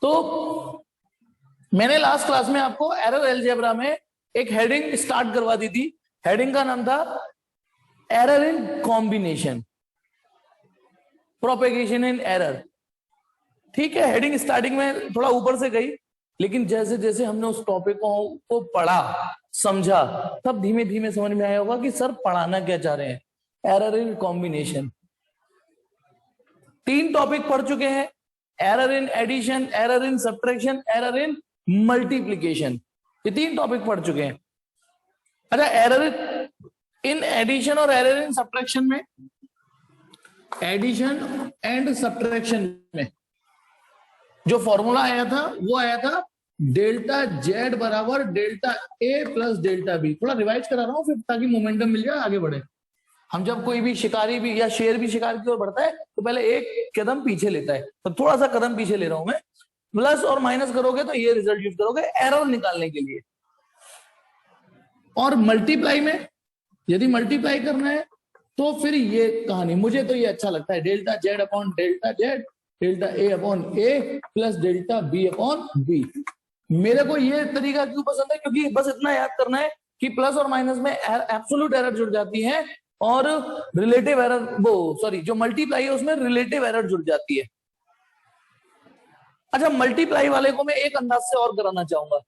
तो मैंने last class में आपको एरर अलजेब्रा में एक हेडिंग स्टार्ट करवा दी थी। हेडिंग का नाम था error in combination, propagation in error. ठीक है, हेडिंग स्टार्टिंग में थोड़ा ऊपर से गई, लेकिन जैसे जैसे हमने उस टॉपिक को पढ़ा, समझा, तब धीमे धीमे समझ में आया होगा कि सर पढ़ाना क्या चाह रहे हैं। एरर इन कॉम्बिनेशन 3 टॉपिक पढ़ चुके हैं, error in addition, error in subtraction, error in multiplication. ये 3 टॉपिक पढ़ चुके हैं। अच्छा, एरर इन एडिशन और एरर इन सब्ट्रैक्शन में, एडिशन एंड सब्ट्रैक्शन में जो फॉर्मूला आया था वो आया था डेल्टा जेड बराबर delta a plus delta b. थोड़ा रिवाइज करा रहा हूं फिर, ताकि मोमेंटम मिल जाए, आगे बढ़े। हम जब कोई भी शिकारी भी या शेर भी शिकार की ओर बढ़ता है तो पहले एक कदम पीछे लेता है, तो थोड़ा सा कदम पीछे ले रहा हूं मैं। प्लस और माइनस करोगे तो ये रिजल्ट यूज करोगे एरर निकालने के लिए। और मल्टीप्लाई में यदि मल्टीप्लाई करना है तो फिर ये कहानी, मुझे तो ये अच्छा लगता है, delta Z upon delta Z, delta ए अपॉन ए plus delta B upon B. मेरे को ये तरीका क्यों पसंद है, क्योंकि बस इतना याद करना है कि प्लस और माइनस में एब्सोल्यूट एरर जुड़ जाती है और रिलेटिव एरर, वो सॉरी जो मल्टीप्लाई है उसमें रिलेटिव एरर जुड़ जाती है। अच्छा, मल्टीप्लाई वाले को मैं एक अंदाज से और कराना चाहूंगा।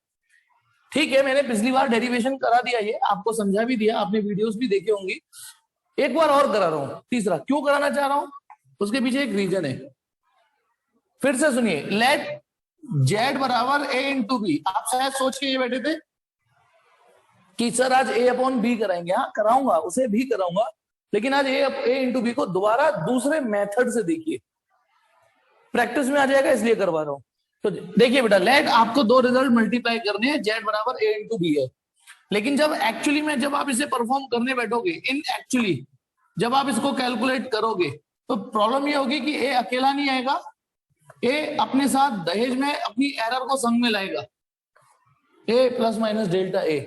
ठीक है, मैंने पिछली बार डेरिवेशन करा दिया, ये आपको समझा भी दिया, आपने वीडियोस भी देखे होंगी। एक बार और करा रहा हूं, तीसरा क्यों कराना चाह रहा हूं, उसके पीछे एक रीजन है। फिर से सुनिए, लेट जेड बराबर ए इंटू बी। आप शायद सोच के ये बैठे थे कि सर आज ए अपॉन बी कराएंगे। हाँ कराऊंगा, उसे भी कराऊंगा, लेकिन आज ए इंटू बी को दोबारा दूसरे मेथड से देखिए, प्रैक्टिस में आ जाएगा इसलिए करवा रहा हूं। तो देखिए बेटा, लेट आपको 2 रिजल्ट मल्टीप्लाई करने हैं, जेड बराबर ए इंटू बी है। लेकिन जब एक्चुअली में जब आप इसे परफॉर्म करने बैठोगे, इन एक्चुअली जब आप इसको कैलकुलेट करोगे तो प्रॉब्लम ये होगी कि ए अकेला नहीं आएगा, ए अपने साथ दहेज में अपनी एरर को संग में लाएगा, ए प्लस माइनस डेल्टा ए।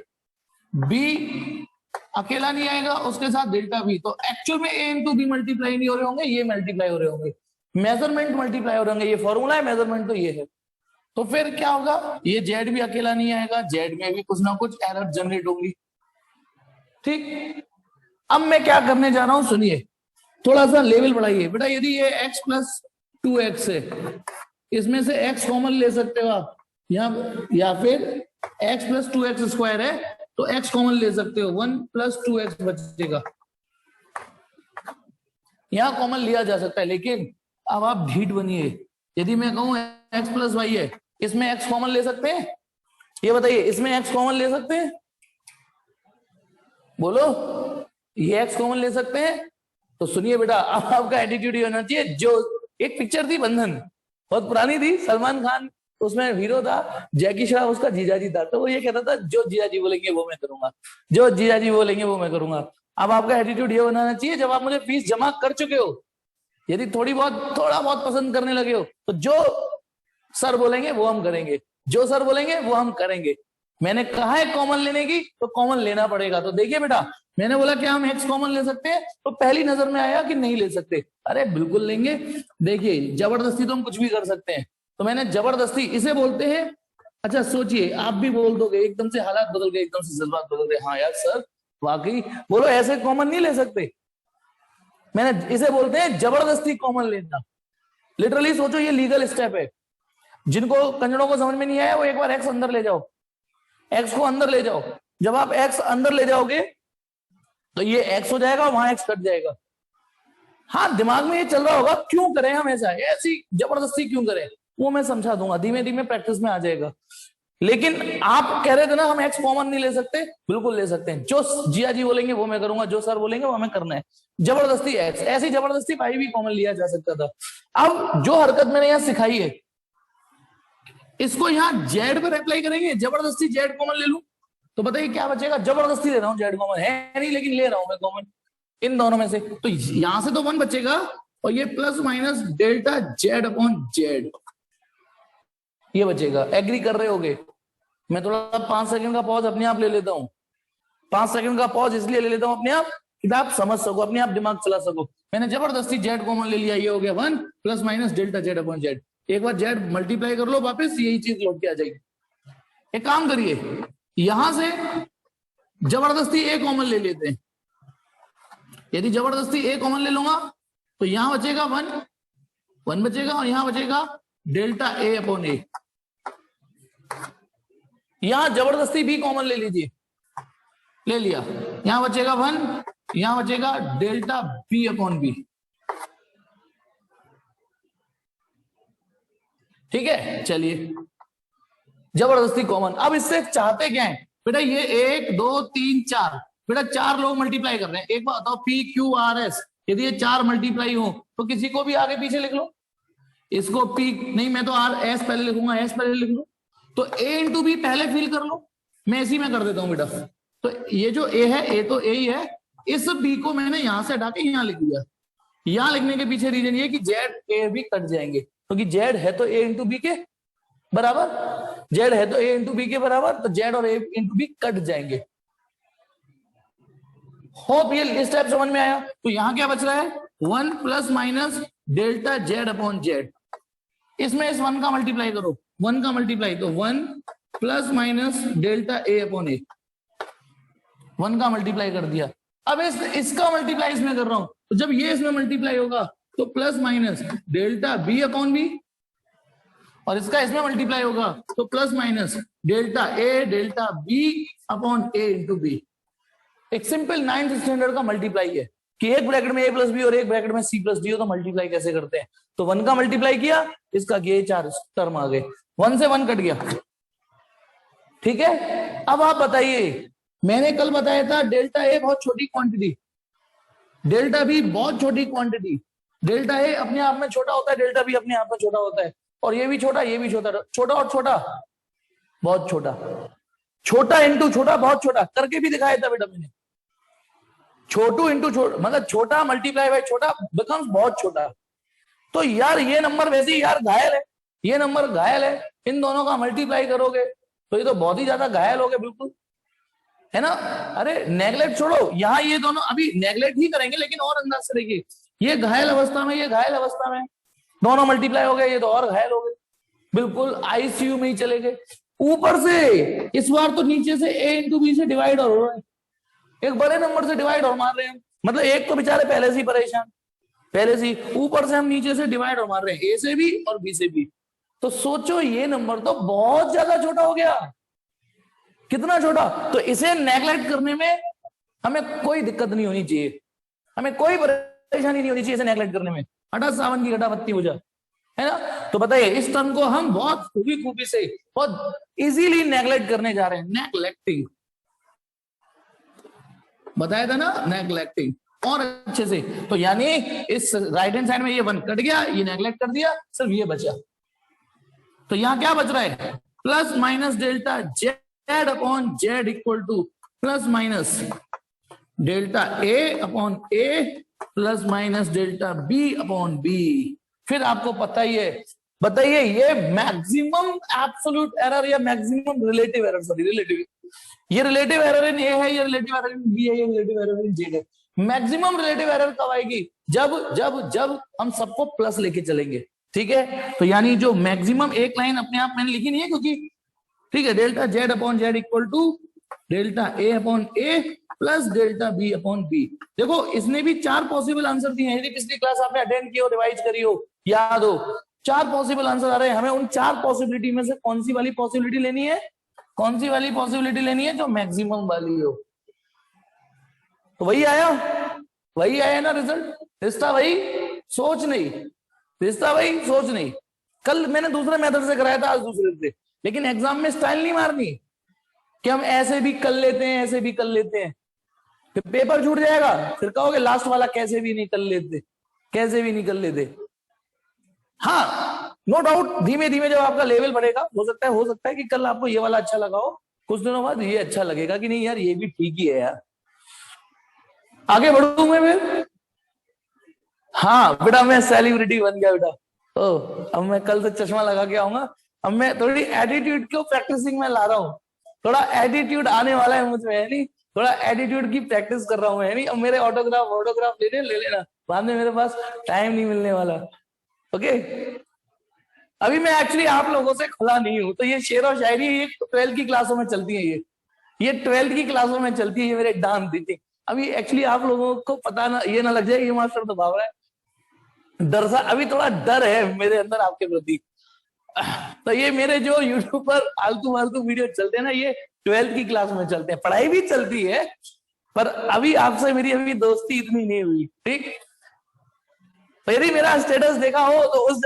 बी अकेला नहीं आएगा, उसके साथ डेल्टा बी। तो एक्चुअल में ए इंटू बी मल्टीप्लाई नहीं हो रहे होंगे, ये मल्टीप्लाई हो रहे होंगे, मेजरमेंट मल्टीप्लाई हो रहे होंगे। ये फॉर्मूला है, मेजरमेंट तो ये है। तो फिर क्या होगा, ये जेड भी अकेला नहीं आएगा, जेड में भी कुछ ना कुछ एरर जनरेट होंगी। ठीक, अब मैं क्या करने जा रहा हूं सुनिए, थोड़ा सा लेवल बढ़ाइए बेटा। यदि ये x प्लस 2x है, इसमें से x कॉमन ले सकते हो आप, या फिर x प्लस 2x स्क्वायर है तो x कॉमन ले सकते हो, 1 प्लस 2x बचेगा, यहां कॉमन लिया जा सकता है। लेकिन अब आप ढीठ बनिए, यदि मैं कहूं x प्लस वाई है, इसमें x कॉमन ले सकते हैं? ये बताइए, इसमें x कॉमन ले सकते हैं? बोलो, ये x कॉमन ले सकते हैं? तो सुनिए बेटा, अब आपका एटीट्यूड ये होना चाहिए, जो एक पिक्चर थी बंधन, बहुत पुरानी थी, सलमान खान उसमें हीरो था, जैकी श्रॉफ उसका जीजाजी था। तो वो ये कहता था जो जीजाजी बोलेंगे वो मैं करूंगा, जो जीजाजी बोलेंगे वो मैं करूंगा। अब आपका एटीट्यूड ये बनाना चाहिए, जब आप मुझे फीस जमा कर चुके हो, यदि थोड़ा बहुत पसंद करने लगे हो, तो जो सर बोलेंगे वो हम करेंगे, जो सर बोलेंगे वो हम करेंगे। मैंने कहा है कॉमन लेने की, तो कॉमन लेना पड़ेगा। तो देखिए बेटा, मैंने बोला क्या हम एक्स कॉमन ले सकते हैं, तो पहली नजर में आया कि नहीं ले सकते। अरे बिल्कुल लेंगे। देखिए, जबरदस्ती तो हम कुछ भी कर सकते हैं, तो मैंने जबरदस्ती, इसे बोलते हैं। अच्छा सोचिए, आप भी बोल दोगे, एकदम से हालात बदल गए, एकदम से जज्बात बदल गए, हाँ यार सर वाकई, बोलो ऐसे कॉमन नहीं ले सकते। मैंने, इसे बोलते हैं जबरदस्ती कॉमन लेना। लिटरली सोचो, ये लीगल स्टेप है। जिनको कंजड़ों को समझ में नहीं आया, वो एक बार एक्स अंदर ले जाओ, एक्स को अंदर ले जाओ। जब आप एक्स अंदर ले जाओगे तो ये एक्स हो जाएगा, वहां एक्स कट जाएगा। हाँ, दिमाग में ये चल रहा होगा क्यों करें हम ऐसा, ऐसी जबरदस्ती क्यों करें, वो मैं समझा दूंगा, धीमे धीमे प्रैक्टिस में आ जाएगा। लेकिन आप कह रहे थे ना हम एक्स कॉमन नहीं ले सकते, बिल्कुल ले सकते हैं। जो जिया जी बोलेंगे वो मैं करूंगा, जो सर बोलेंगे वो हमें करना है। जबरदस्ती एक्स, ऐसी जबरदस्ती भाई भी कॉमन लिया जा सकता था। अब जो हरकत मैंने यहां सिखाई है, इसको यहां जेड पर अप्लाई करेंगे। जबरदस्ती जेड कॉमन ले लूं तो बताइए क्या बचेगा। जबरदस्ती ले रहा हूं, जेड कॉमन है नहीं लेकिन ले रहा हूं मैं कॉमन इन दोनों में से, तो यहां से तो 1 बचेगा, और ये plus minus delta Z upon Z ये बचेगा। एग्री कर रहे होगे? मैं थोड़ा 5 सेकंड का पॉज अपने आप ले लेता हूं। 5 सेकंड का पॉज इसलिए ले लेता हूं अपने आप कि आप समझ सको, अपने आप दिमाग चला सको। मैंने जबरदस्ती जेड कॉमन ले लिया, ये हो गया 1 plus minus delta Z upon Z. एक बार जेड मल्टीप्लाई कर लो वापस, यही चीज लौट के आ जाएगी। एक काम करिए, यहां से जबरदस्ती ए कॉमन ले लेते हैं। यदि जबरदस्ती ए कॉमन ले लूंगा तो यहां बचेगा 1 बचेगा, और यहां बचेगा डेल्टा ए अपॉन ए। यहां जबरदस्ती बी कॉमन ले लीजिए, ले लिया, यहां बचेगा 1, यहां बचेगा डेल्टा बी अपॉन बी। ठीक है, चलिए जबरदस्ती कॉमन। अब इससे चाहते क्या है बेटा, ये 1 2 3 4, बेटा 4 लोग मल्टीप्लाई कर रहे हैं। एक बात बताओ, पी क्यू आर एस, यदि ये 4 मल्टीप्लाई हो तो किसी को भी आगे पीछे लिख लो। इसको पी नहीं, मैं तो आर एस पहले लिखूंगा, एस पहले लिख लो, तो ए इंटू बी पहले फिल कर लो। मैं इसी में कर देता हूं बेटा। तो ये जो ए है, ए तो ए ही है, इस बी को मैंने यहां से हटा के यहां लिख दिया। यहां लिखने के पीछे रीजन ये कि जेड ए भी कट जाएंगे, क्योंकि तो जेड है तो ए इंटू बी के बराबर, जेड है तो ए इंटू बी के बराबर, तो जेड और ए इंटू बी कट जाएंगे। होप ये स्टेप समझ में आया। तो यहां क्या बच रहा है, 1 plus minus delta Z upon Z. इसमें इस 1 का मल्टीप्लाई करो, 1 का मल्टीप्लाई, तो 1 plus minus delta A upon a, 1 का मल्टीप्लाई कर दिया। अब इसका मल्टीप्लाई इसमें कर रहा हूं, तो जब ये इसमें मल्टीप्लाई होगा तो plus minus delta B upon B, और इसका इसमें मल्टीप्लाई होगा तो plus minus delta B upon A into B. एक सिंपल 9th स्टैंडर्ड का मल्टीप्लाई है कि एक ब्रैकेट में ए प्लस बी और एक ब्रैकेट में सी प्लस डी हो तो मल्टीप्लाई कैसे करते हैं। तो 1 का मल्टीप्लाई किया, इसका किया, 4 टर्म आ गए, 1 से 1 कट गया। ठीक है, अब आप बताइए, मैंने कल बताया था डेल्टा ए बहुत छोटी क्वांटिटी, डेल्टा बी बहुत छोटी क्वांटिटी। डेल्टा ए अपने आप में छोटा होता है, डेल्टा बी अपने आप में छोटा होता है, और ये भी छोटा, ये भी छोटा, छोटा और छोटा बहुत छोटा, छोटा इंटू छोटा बहुत छोटा करके भी दिखाया था बेटा मैंने। छोटू इंटू छोटा मतलब छोटा मल्टीप्लाई बाय छोटा बिकम्स बहुत छोटा। तो यार ये नंबर वैसे ही यार घायल है, ये नंबर घायल है, इन दोनों का मल्टीप्लाई करोगे तो ये तो बहुत ही ज्यादा घायल हो गए बिल्कुल, है ना। अरे नेगलेक्ट छोड़ो, यहाँ ये दोनों अभी नेगलेक्ट ही करेंगे, लेकिन और अंदाज से देखिए, ये घायल अवस्था में, ये घायल अवस्था में, दोनों मल्टीप्लाई हो गए, ये तो और घायल हो गए, बिल्कुल आईसीयू में ही चले गए। ऊपर से इस बार तो नीचे से ए इंटू बी से डिवाइड और हो रहा है, एक बड़े नंबर से डिवाइड और मार रहे हैं, मतलब एक तो बेचारे पहले से ही परेशान, पहले से, ऊपर से हम नीचे से डिवाइड और मार रहे हैं, ए से भी और बी से भी। तो सोचो ये नंबर तो बहुत ज्यादा छोटा हो गया, कितना छोटा। तो इसे नेगलेक्ट करने में हमें कोई दिक्कत नहीं होनी चाहिए, हमें कोई परेशानी नहीं होनी चाहिए इसे नेगलेक्ट करने में, हटा सावन की घटा बत्ती हो जा, है ना। तो बताइए इस टर्म को हम बहुत खूबी से बहुत इजीली नेगलेक्ट करने जा रहे हैं, नेगलेक्टिंग, बताया था ना, नेगलेक्टिंग, और अच्छे से। तो यानी इस राइट हैंड साइड में ये 1 कट गया, ये नेगलेक्ट कर दिया, सिर्फ ये बचा। तो यहां क्या बच रहा है, plus minus delta Z upon Z equal to plus minus delta A upon A plus minus delta B upon B. फिर आपको पता ही है, बताइए ये मैक्सिमम एब्सोल्यूट एरर या maximum relative error, sorry relative, ये रिलेटिव एरर इन ए है, ये रिलेटिव एरर इन बी है, ये रिलेटिव एरर इन जेड है। मैक्सिमम रिलेटिव एरर कब आएगी, जब जब जब हम सबको प्लस लेके चलेंगे, ठीक है। तो यानी जो मैक्सिमम एक लाइन अपने आप मैंने लिखी नहीं है, क्योंकि ठीक है, delta Z upon Z equal to delta A upon A plus delta B upon b. देखो इसने भी 4 पॉसिबल आंसर दिए हैं, यदि पिछली क्लास आपने अटेंड की हो, रिवाइज करी हो, याद हो, 4 पॉसिबल आंसर आ रहे हैं। हमें उन 4 पॉसिबिलिटी में से कौन सी वाली पॉसिबिलिटी लेनी है, कौन सी वाली पॉसिबिलिटी लेनी है जो मैक्सिमम वाली हो। तो वही आया ना रिजल्ट, रिश्ता वही, सोच नहीं, रिश्ता वही, सोच नहीं। कल मैंने दूसरे मेथड से कराया था, आज दूसरे से, लेकिन एग्जाम में स्टाइल नहीं मारनी कि हम ऐसे भी कर लेते हैं, ऐसे भी कर लेते हैं, फिर पेपर छूट जाएगा, फिर कहोगे लास्ट वाला कैसे भी नहीं कर लेते, कैसे भी नहीं कर लेते। हाँ नो डाउट, धीमे धीमे जब आपका लेवल बढ़ेगा, हो सकता है कि कल आपको ये वाला अच्छा लगा हो, कुछ दिनों बाद ये अच्छा लगेगा कि नहीं यार ये भी ठीक ही है यार, आगे बढ़ूंगा मैं। हाँ बेटा मैं सेलिब्रिटी बन गया बेटा, ओ अब मैं कल से चश्मा लगा के आऊंगा, अब मैं थोड़ी एटीट्यूड को प्रैक्टिसिंग में ला रहा हूँ, थोड़ा एटीट्यूड आने वाला है मुझमें, है नहीं, थोड़ा एटीट्यूड की प्रैक्टिस कर रहा हूँ, है नहीं। अब मेरे ऑटोग्राफ ले लेना, बाद में मेरे पास टाइम नहीं मिलने वाला, ओके। अभी मैं एक्चुअली आप लोगों से खुला नहीं हूं, तो ये शेर और शायरी ये 12th की क्लासों में चलती है, ये 12th की क्लासों में चलती है, ये मेरे डांस दी। अभी एक्चुअली आप लोगों को पता ना, ये ना लग जाए ये मास्टर तो भाव रहा है, डर सा, अभी थोड़ा डर है मेरे अंदर आपके प्रति। तो ये मेरे जो यूट्यूब पर आलतू फालतू वीडियो चलते हैं ना, ये 12th की क्लास में चलते हैं, पढ़ाई भी चलती है, पर अभी आपसे मेरी अभी दोस्ती इतनी नहीं हुई, ठीक। तो यदि मेरा स्टेटस देखा हो तो उस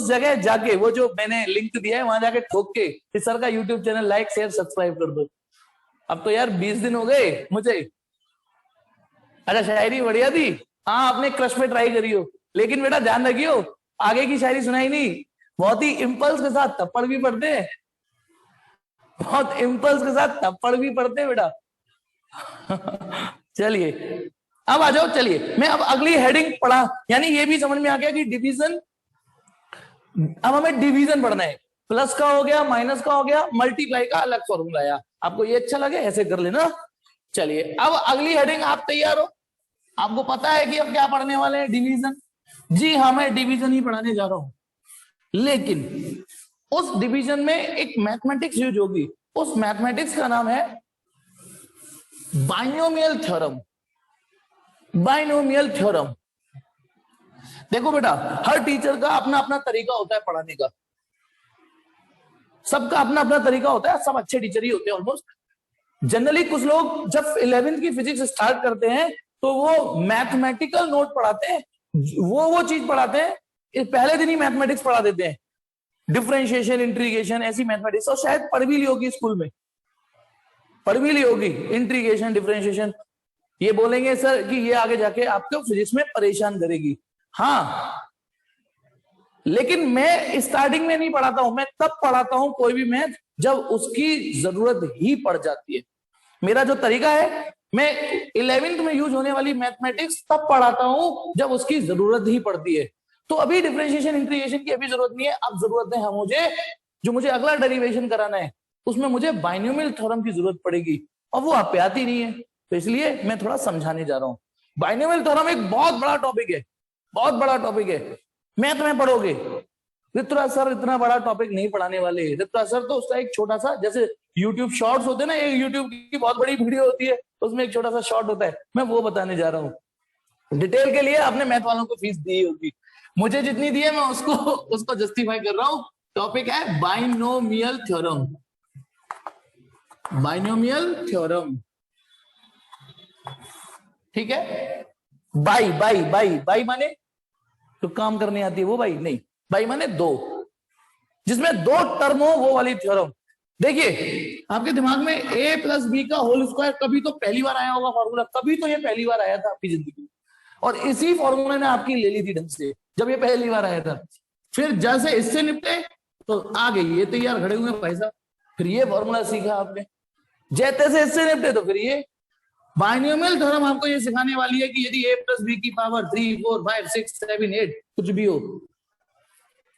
जगह जाके वो जो मैंने लिंक दिया है वहां जाके ठोक के कि सर का YouTube channel like share subscribe कर दो। अब तो यार 20 दिन हो गए मुझे। अच्छा शायरी बढ़िया थी, हाँ आपने क्रश में ट्राई करी हो, लेकिन बेटा ध्यान रखियो आगे की शायरी सुनाई नहीं, बहुत ही इम्पल्स के साथ थप्पड़ भी पड़ते हैं, बहुत इम्पल्स के साथ थप्पड़ भी पड़ते हैं बेटा। चलिए अब आ जाओ, चलिए मैं अब अगली हेडिंग पढ़ा, यानी ये भी समझ में आ गया कि डिवीजन, अब हमें डिवीजन पढ़ना है, प्लस का हो गया, माइनस का हो गया, मल्टीप्लाई का अलग फॉर्मूला आया, आपको ये अच्छा लगे ऐसे कर लेना। चलिए अब अगली हेडिंग, आप तैयार हो, आपको पता है कि अब क्या पढ़ने वाले हैं, डिवीजन। जी हाँ मैं डिवीजन ही पढ़ाने जा रहा हूं, लेकिन उस डिवीजन में एक मैथमेटिक्स यूज होगी, उस मैथमेटिक्स का नाम है बाइनोमियल थ्योरम। बाइनोमियल थ्योरम, देखो बेटा हर टीचर का अपना अपना तरीका होता है पढ़ाने का, सबका अपना अपना तरीका होता है, सब अच्छे टीचर ही होते हैं ऑलमोस्ट। जनरली कुछ लोग जब 11th की फिजिक्स स्टार्ट करते हैं तो वो मैथमेटिकल नोट पढ़ाते हैं, वो चीज पढ़ाते हैं, पहले दिन ही मैथमेटिक्स पढ़ा देते हैं, डिफरेंशिएशन इंटीग्रेशन ऐसी मैथमेटिक्स, और शायद पढ़ भी ली होगी स्कूल में, पढ़ भी ली होगी इंटीग्रेशन डिफरेंशिएशन। ये बोलेंगे सर कि ये आगे जाके आपको फिजिक्स में परेशान करेगी, हाँ, लेकिन मैं स्टार्टिंग में नहीं पढ़ाता हूं, मैं तब पढ़ाता हूं कोई भी मैथ जब उसकी जरूरत ही पड़ जाती है। मेरा जो तरीका है, मैं 11th में यूज होने वाली मैथमेटिक्स तब पढ़ाता हूं जब उसकी जरूरत ही पड़ती है। तो अभी डिफरेंशिएशन इंटीग्रेशन की अभी जरूरत नहीं है, अब जरूरत है मुझे, जो मुझे अगला डेरिवेशन कराना है उसमें मुझे बाइनोमियल थ्योरम की जरूरत पड़ेगी, और वो आप पे आती नहीं है, तो इसलिए मैं थोड़ा समझाने जा रहा हूं। बाइनोमियल थ्योरम एक बहुत बड़ा टॉपिक है, बहुत बड़ा टॉपिक है, मैथ में पढ़ोगे। ऋतुराज सर इतना बड़ा टॉपिक नहीं पढ़ाने वाले, ऋतुराज सर तो उसका एक छोटा सा, जैसे यूट्यूब शॉर्ट्स होते हैं ना, एक यूट्यूब की बहुत बड़ी वीडियो होती है उसमें एक छोटा सा शॉर्ट होता है, मैं वो बताने जा रहा हूँ। डिटेल के लिए आपने मैथ वालों को फीस दी होगी, मुझे जितनी दी है मैं उसको जस्टिफाई कर रहा हूँ। टॉपिक है बाइनोमियल थ्योरम, बाइनोमियल थ्योरम, ठीक है। बाई बाई बाई बाई माने तो काम करने आती है वो बाई नहीं, बाई माने दो, जिसमें दो टर्म हो वो वाली थ्योरम। देखिए आपके दिमाग में a प्लस बी का होल स्क्वायर कभी तो पहली बार आया होगा फॉर्मूला, कभी तो ये पहली बार आया था आपकी जिंदगी में, और इसी फॉर्मूले ने आपकी ले ली थी ढंग से जब ये पहली बार आया था। फिर जैसे इससे निपटे तो आ गई, ये तैयार खड़े हुए भाई साहब, फिर ये फॉर्मूला सीखा आपने, जैसे से इससे निपटे तो फिर ये बाइनोमियल थ्योरम आपको ये सिखाने वाली है कि यदि a प्लस बी की पावर 3 4 5 6 7 8 कुछ भी हो,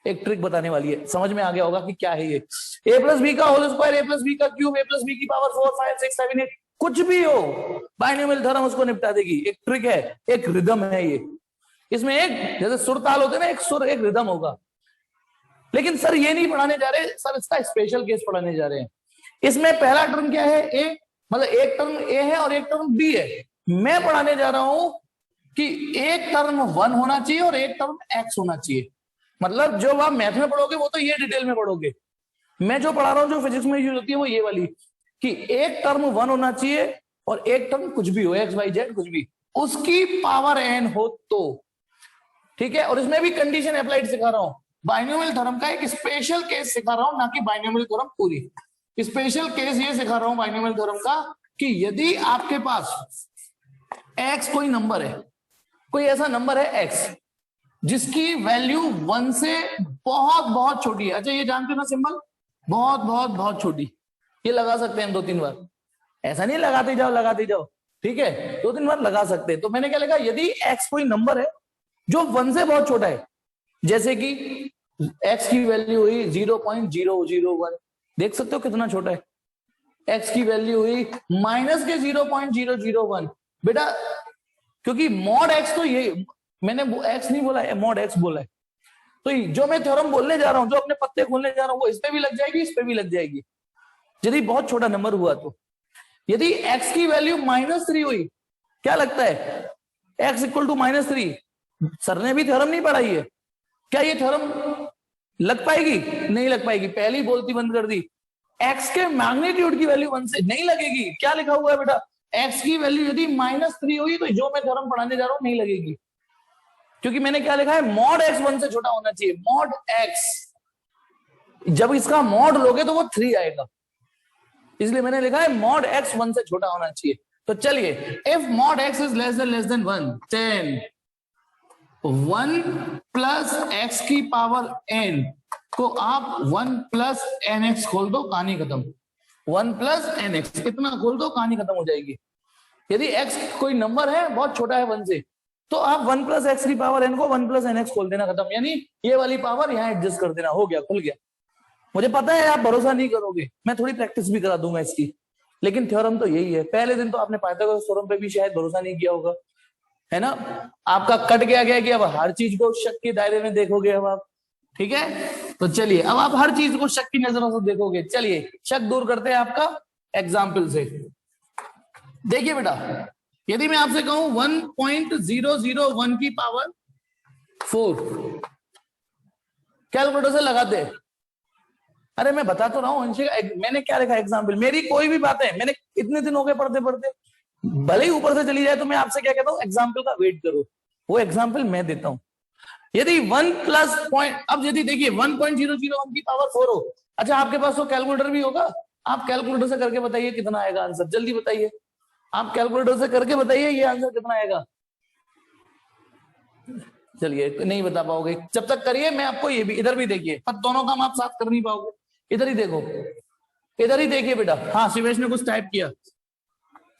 एक ट्रिक बताने वाली है, समझ में आ गया होगा कि क्या है ये। a प्लस बी का whole square, a plus b का क्यूब, a प्लस बी की पावर 4 5 6 7 8 कुछ भी हो, बाइनोमियल थ्योरम उसको निपटा देगी। एक ट्रिक है, एक रिदम है ये, इसमें एक जैसे सुर ताल होते हैं ना, एक सुर एक रिदम होगा। लेकिन सर ये नहीं पढ़ाने जा रहे सर, इसका स्पेशल केस पढ़ाने जा रहे हैं। इसमें पहला टर्म क्या है, ए, मतलब एक टर्म ए है और एक टर्म बी है। मैं पढ़ाने जा रहा हूं कि एक टर्म 1 होना चाहिए और एक टर्म x होना चाहिए। मतलब जो आप मैथ में पढ़ोगे वो तो ये डिटेल में पढ़ोगे, मैं जो पढ़ा रहा हूं जो फिजिक्स में यूज होती है वो ये वाली, कि एक टर्म 1 होना चाहिए और एक टर्म कुछ भी हो, x y z कुछ भी, उसकी पावर n हो तो ठीक है। और इसमें भी कंडीशन अप्लाइड सिखा रहा हूं, बाइनोमियल थ्योरम का एक स्पेशल केस सिखा रहा हूं, ना कि बाइनोमियल थ्योरम पूरी। स्पेशल केस ये सिखा रहा हूं बाइनोमियल थ्योरम का कि यदि आपके पास x कोई नंबर है, कोई ऐसा नंबर है x जिसकी वैल्यू 1 से बहुत बहुत छोटी है। अच्छा ये जानते हो ना सिंबल, बहुत बहुत बहुत छोटी, ये लगा सकते हैं 2-3 बार, ऐसा नहीं लगाते जाओ, ठीक है, 2-3 बार लगा सकते हैं। तो मैंने क्या लिखा, यदि x कोई नंबर है जो 1 से बहुत छोटा है, जैसे कि x की वैल्यू हुई 0.001, देख सकते हो कितना छोटा है, x की वैल्यू हुई माइनस के 0.001, बेटा क्योंकि मॉड x तो ये मैंने x नहीं बोला है, मॉड x बोला है, तो जो मैं थ्योरम बोलने जा रहा हूं, जो अपने पत्ते खोलने जा रहा हूं, वो इस पे भी लग जाएगी, इस पे भी लग जाएगी, यदि बहुत छोटा नंबर हुआ तो। यदि x की वैल्यू -3 हुई, क्या लगता है x इक्वल टू -3, सर ने भी थ्योरम नहीं पढ़ाई है, क्या ये थ्योरम लग पाएगी? नहीं लग पाएगी, पहली बोलती बंद कर दी। x के मैग्नीट्यूड की वैल्यू 1 से नहीं लगेगी। क्या लिखा हुआ है बेटा? x की वैल्यू यदि -3 हुई तो जो मैं थ्योरम पढ़ाने जा रहा हूं नहीं लगेगी, क्योंकि मैंने क्या लिखा है, मॉड x 1 से छोटा होना चाहिए। मॉड x, जब इसका मॉड लोगे तो वो 3 आएगा, इसलिए मैंने लिखा है मॉड x 1 से छोटा होना चाहिए। तो चलिए, if mod x is less than 1, 10 1 plus x की पावर n को आप 1 प्लस nx खोल दो, कहानी खत्म। 1 प्लस nx इतना खोल दो, कहानी खत्म हो जाएगी। यदि x कोई नंबर है बहुत छोटा है 1 से, तो आप 1 प्लस x की पावर n को 1 प्लस nx खोल देना, खत्म। यानी ये वाली पावर यहां एडजस्ट कर देना, हो गया, खुल गया। मुझे पता है आप भरोसा नहीं करोगे, मैं थोड़ी प्रैक्टिस भी करा दूंगा इसकी, लेकिन थ्योरम तो यही है। पहले दिन तो आपने पाइथागोरस थ्योरम पे भी शायद भरोसा नहीं किया होगा, है ना? आपका कट गया कि अब हर चीज को शक के दायरे में देखोगे अब आप, ठीक है? तो चलिए, अब आप हर चीज को शक की नजरों से देखोगे। चलिए, शक दूर करते हैं आपका एग्जाम्पल से। देखिए बेटा, यदि मैं आपसे कहूं 1.001 की पावर 4, कैलकुलेटर से लगाते। अरे मैं बता तो रहा हूं, मैंने क्या लिखा एग्जाम्पल, मेरी कोई भी बात है, मैंने इतने दिन हो गए पढ़ते पढ़ते, भले ही ऊपर से चली जाए तो मैं आपसे क्या कहता हूं, एग्जाम्पल का वेट करो, वो एग्जाम्पल मैं देता हूं। यदि 1 प्लस पॉइंट, अब यदि देखिए 1.001 की पावर 4 हो, अच्छा आपके पास तो कैलकुलेटर भी होगा, आप कैलकुलेटर से करके बताइए कितना आएगा आंसर, जल्दी बताइए, आप कैलकुलेटर से करके बताइए ये आंसर कितना आएगा। चलिए, नहीं बता पाओगे, जब तक करिए मैं आपको ये भी, इधर भी देखिए, पर दोनों काम आप साथ कर नहीं पाओगे। इधर ही देखो, इधर ही देखिए बेटा। हाँ, शिवेश ने कुछ टाइप किया,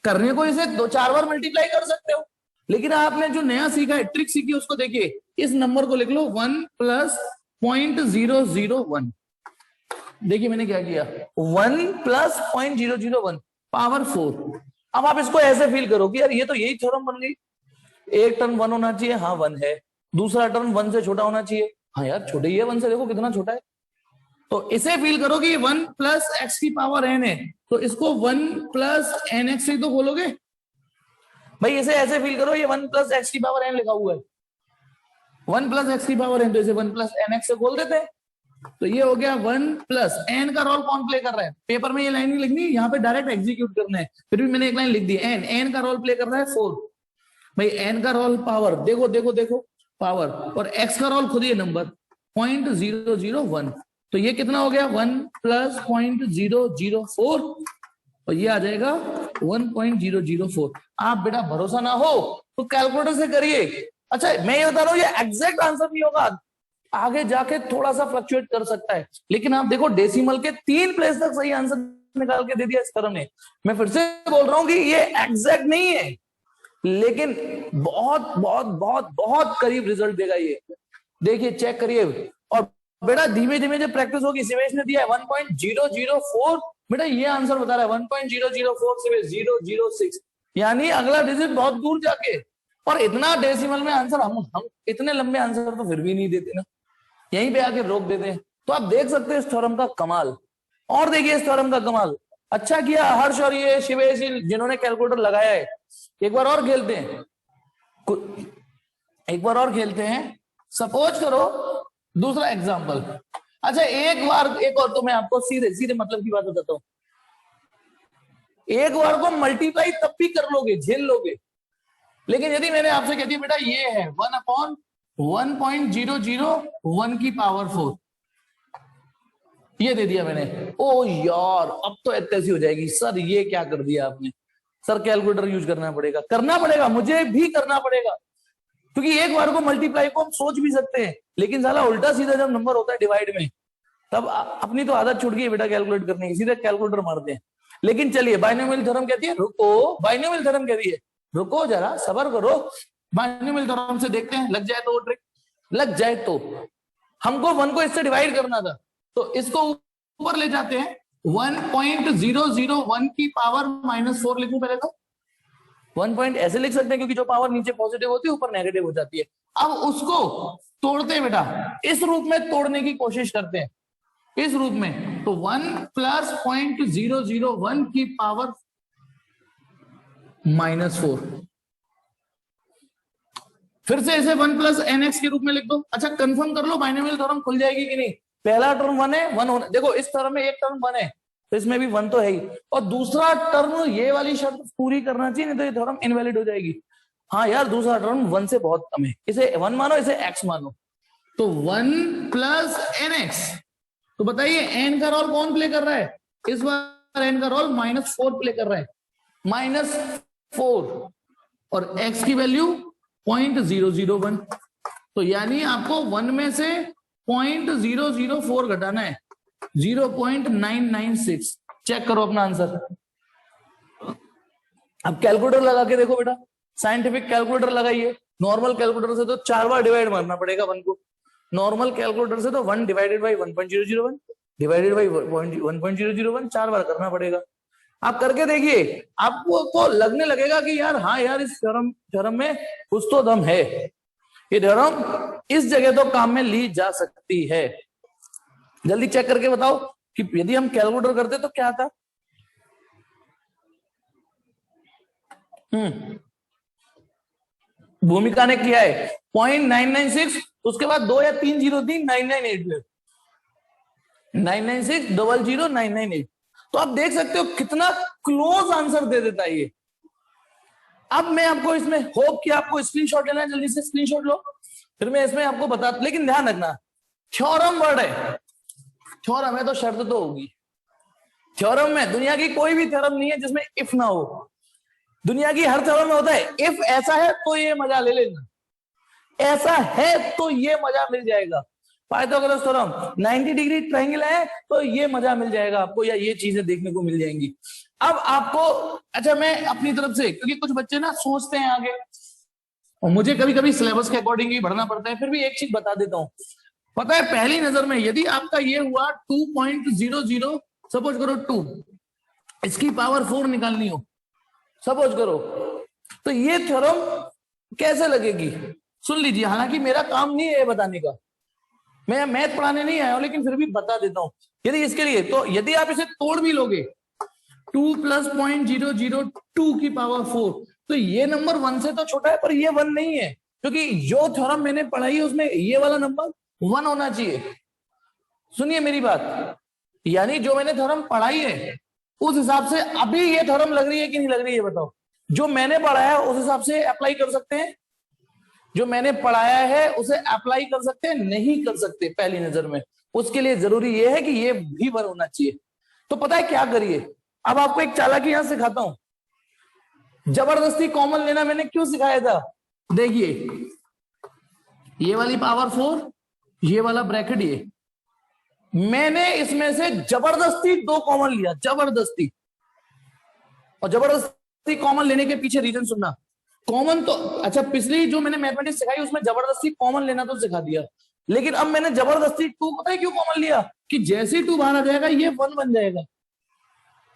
करने को इसे 2-4 बार मल्टीप्लाई कर सकते हो, लेकिन आपने जो नया सीखा है, ट्रिक सीखी, उसको देखिए। इस नंबर को लिख लो 1 प्लस 0.001। देखिए मैंने क्या किया, 1 प्लस 0.001 पावर 4। अब आप इसको ऐसे फील करो कि यार ये तो यही थ्योरम बन गई, एक टर्म 1 होना चाहिए, हाँ 1 है, दूसरा टर्म 1 से छोटा होना चाहिए, हाँ यार छोटा ही है 1 से, देखो कितना छोटा है। तो इसे फील करो कि 1 प्लस एक्स की पावर n है, तो इसको 1 प्लस एन एक्स से तो खोलोगे भाई। इसे ऐसे फील करो, ये 1 प्लस एक्स की पावर n लिखा हुआ है, 1 प्लस एक्स की पावर n, तो इसे 1 प्लस एन एक्स से खोल देते हैं। तो ये हो गया 1 प्लस n का रोल कौन प्ले कर रहा है, पेपर में ये लाइन नहीं लिखनी, यहाँ पे डायरेक्ट एग्जीक्यूट करना है, फिर भी मैंने एक लाइन लिख दी, n का रोल प्ले कर रहा है 4 भाई। n का रोल पावर, देखो देखो देखो पावर, और x का रोल खुद ही नंबर 0.001, तो ये कितना हो गया 1 प्लस 0.004, और ये आ जाएगा 1.004। आप बेटा भरोसा ना हो तो कैलकुलेटर से करिए। अच्छा मैं ये बता रहा हूँ, ये एग्जैक्ट आंसर नहीं होगा, आगे जाके थोड़ा सा फ्लक्चुएट कर सकता है, लेकिन आप देखो डेसिमल के 3 प्लेस तक सही आंसर निकाल के दे दिया इस तरह ने। मैं फिर से बोल रहा हूँ कि ये एग्जैक्ट नहीं है, लेकिन बहुत बहुत बहुत बहुत करीब रिजल्ट देगा ये। देखिए चेक करिए, और बेटा धीमे धीमे जब प्रैक्टिस होगी, शिवेश ने दिया है 1.004, बेटा ये आंसर बता रहा है 1.004 से 006, यानी अगला डिजिट बहुत दूर जाके, और इतना डेसिमल में आंसर हम इतने लंबे आंसर तो फिर भी नहीं देते ना, यहीं पे आके रोक देते हैं। तो आप देख सकते हैं इस थ्योरम का कमाल, और देखिए इस थ्योरम का कमाल। अच्छा किया हर्ष और ये शिवेश जिन्होंने कैलकुलेटर लगाया है, एक बार और खेलते हैं, एक बार और खेलते हैं। सपोज करो दूसरा एग्जांपल। अच्छा एक और तो मैं आपको सीधे सीधे मतलब की बात बताता हूं, एक बार को मल्टीप्लाई तब भी कर लोगे, झेल लोगे, लेकिन यदि मैंने आपसे कह दिया बेटा ये है 1/1.001 की पावर 4, ये दे दिया मैंने, ओ यार अब तो ऐसी हो जाएगी, सर ये क्या कर दिया आपने, सर कैलकुलेटर यूज करना पड़ेगा, मुझे भी करना पड़ेगा, क्योंकि एक बार को मल्टीप्लाई को हम सोच भी सकते हैं, लेकिन साला उल्टा सीधा जब नंबर होता है डिवाइड में, तब अपनी तो आदत छूट गई बेटा कैलकुलेट करने की, सीधे कैलकुलेटर मारते हैं। लेकिन चलिए बाइनोमियल थ्योरम कहती है रुको, बाइनोमियल थ्योरम कहती है रुको जरा सब्र करो, बाइनोमियल थ्योरम से देखते हैं लग जाए तो वो ट्रिक लग जाए। तो हमको 1 को इससे डिवाइड करना था, तो इसको ऊपर ले जाते हैं, 1.001 की पावर -4 लिखूं पहले तो 1 पॉइंट ऐसे लिख सकते हैं, क्योंकि जो पावर नीचे पॉजिटिव होती है ऊपर नेगेटिव हो जाती है, अब उसको तोड़ते हैं बेटा, इस रूप में तोड़ने की कोशिश करते हैं, इस रूप में। तो 1 प्लस 0.001 की पावर -4, फिर से इसे 1 प्लस nx के रूप में लिख दो। अच्छा कंफर्म कर लो बाइनोमियल थ्योरम खुल जाएगी कि नहीं। पहला टर्म 1 है, 1 होना, देखो इस टर्म में एक टर्म 1 है तो इसमें भी 1 तो है ही, और दूसरा टर्म ये वाली शर्त पूरी करना चाहिए, नहीं तो ये थ्योरम इनवैलिड हो जाएगी। हाँ यार दूसरा टर्म 1 से बहुत कम है, इसे 1 मानो, इसे x मानो। तो 1 प्लस nx, तो बताइए n का रोल कौन प्ले कर रहा है, इस बार n का रोल -4 प्ले कर रहा है, -4, और x की वैल्यू 0.001। तो यानी आपको 1 में से 0.004 घटाना है, 0.996। चेक करो अपना आंसर। अब कैलकुलेटर लगा के देखो बेटा, साइंटिफिक कैलकुलेटर लगाइए। नॉर्मल कैलकुलेटर से तो 4 बार डिवाइड मारना पड़ेगा 1 को, नॉर्मल कैलकुलेटर से तो 1 डिवाइडेड बाई 1.001 डिवाइडेड बाई 1.001 4 बार करना पड़ेगा। आप करके देखिए, आपको लगने लगेगा कि यार हाँ यार इस थ्योरम में कुछ तो दम है, ये थ्योरम इस जगह तो काम में ली जा सकती है। जल्दी चेक करके बताओ कि यदि हम कैलकुलेटर करते तो क्या था। भूमिका ने किया है 0.996, उसके बाद 2 या 3 जीरो दी 998 996000998। तो आप देख सकते हो कितना क्लोज आंसर दे देता है ये। अब मैं आपको इसमें होप कि आपको स्क्रीनशॉट लेना है, जल्दी से स्क्रीनशॉट लो, फिर मैं इसमें आपको बता, लेकिन ध्यान रखना थ्योरम वर्ड है, थ्योरम है तो शर्त तो होगी। थ्योरम में दुनिया की कोई भी थ्योरम नहीं है जिसमें इफ ना हो, दुनिया की हर थ्योरम में होता है इफ ऐसा है तो ये मजा ले लेना, ऐसा है तो ये मजा मिल जाएगा। पाइथागोरस थ्योरम 90 डिग्री ट्रायंगल है तो ये मजा मिल जाएगा आपको, या ये चीजें देखने को मिल जाएंगी। अब आपको, अच्छा मैं अपनी तरफ से, क्योंकि कुछ बच्चे ना सोचते हैं आगे और मुझे कभी कभी सिलेबस के अकॉर्डिंग ही बढ़ना पड़ता है, फिर भी एक चीज बता देता हूं। पता है पहली नजर में यदि आपका ये हुआ 2.00, सपोज करो 2, इसकी पावर 4 निकालनी हो सपोज करो, तो ये थ्योरम कैसे लगेगी सुन लीजिए। हालांकि मेरा काम नहीं है ये बताने का, मैं मैथ पढ़ाने नहीं आया हूं, लेकिन फिर भी बता देता हूं। यदि इसके लिए, तो यदि आप इसे तोड़ भी लोगे 2 प्लस 0.002 की पावर 4, तो ये नंबर 1 से तो छोटा है, पर ये 1 नहीं है, क्योंकि जो थ्योरम मैंने पढ़ाई है उसमें ये वाला नंबर 1 होना चाहिए। सुनिए मेरी बात, यानी जो मैंने थ्योरम पढ़ाई है उस हिसाब से अभी ये थ्योरम लग रही है कि नहीं लग रही है बताओ। जो मैंने पढ़ाया है उस हिसाब से अप्लाई कर सकते हैं, जो मैंने पढ़ाया है उसे अप्लाई कर सकते हैं, नहीं कर सकते पहली नजर में। उसके लिए जरूरी यह है कि ये भी 1 होना चाहिए। तो पता है क्या करिए, अब आपको एक चालाकी यहां सिखाता हूं। जबरदस्ती कॉमन लेना मैंने क्यों सिखाया था, देखिए ये वाली पावर 4, ये वाला ब्रैकेट, ये मैंने इसमें से जबरदस्ती 2 कॉमन लिया, जबरदस्ती। और जबरदस्ती कॉमन लेने के पीछे रीजन सुनना। कॉमन तो अच्छा पिछली जो मैंने मैथमेटिक्स सिखाई उसमें जबरदस्ती कॉमन लेना तो सिखा दिया, लेकिन अब मैंने जबरदस्ती 2 पता है क्यों कॉमन लिया, कि जैसे ही 2 बाहर आ जाएगा ये 1 बन जाएगा,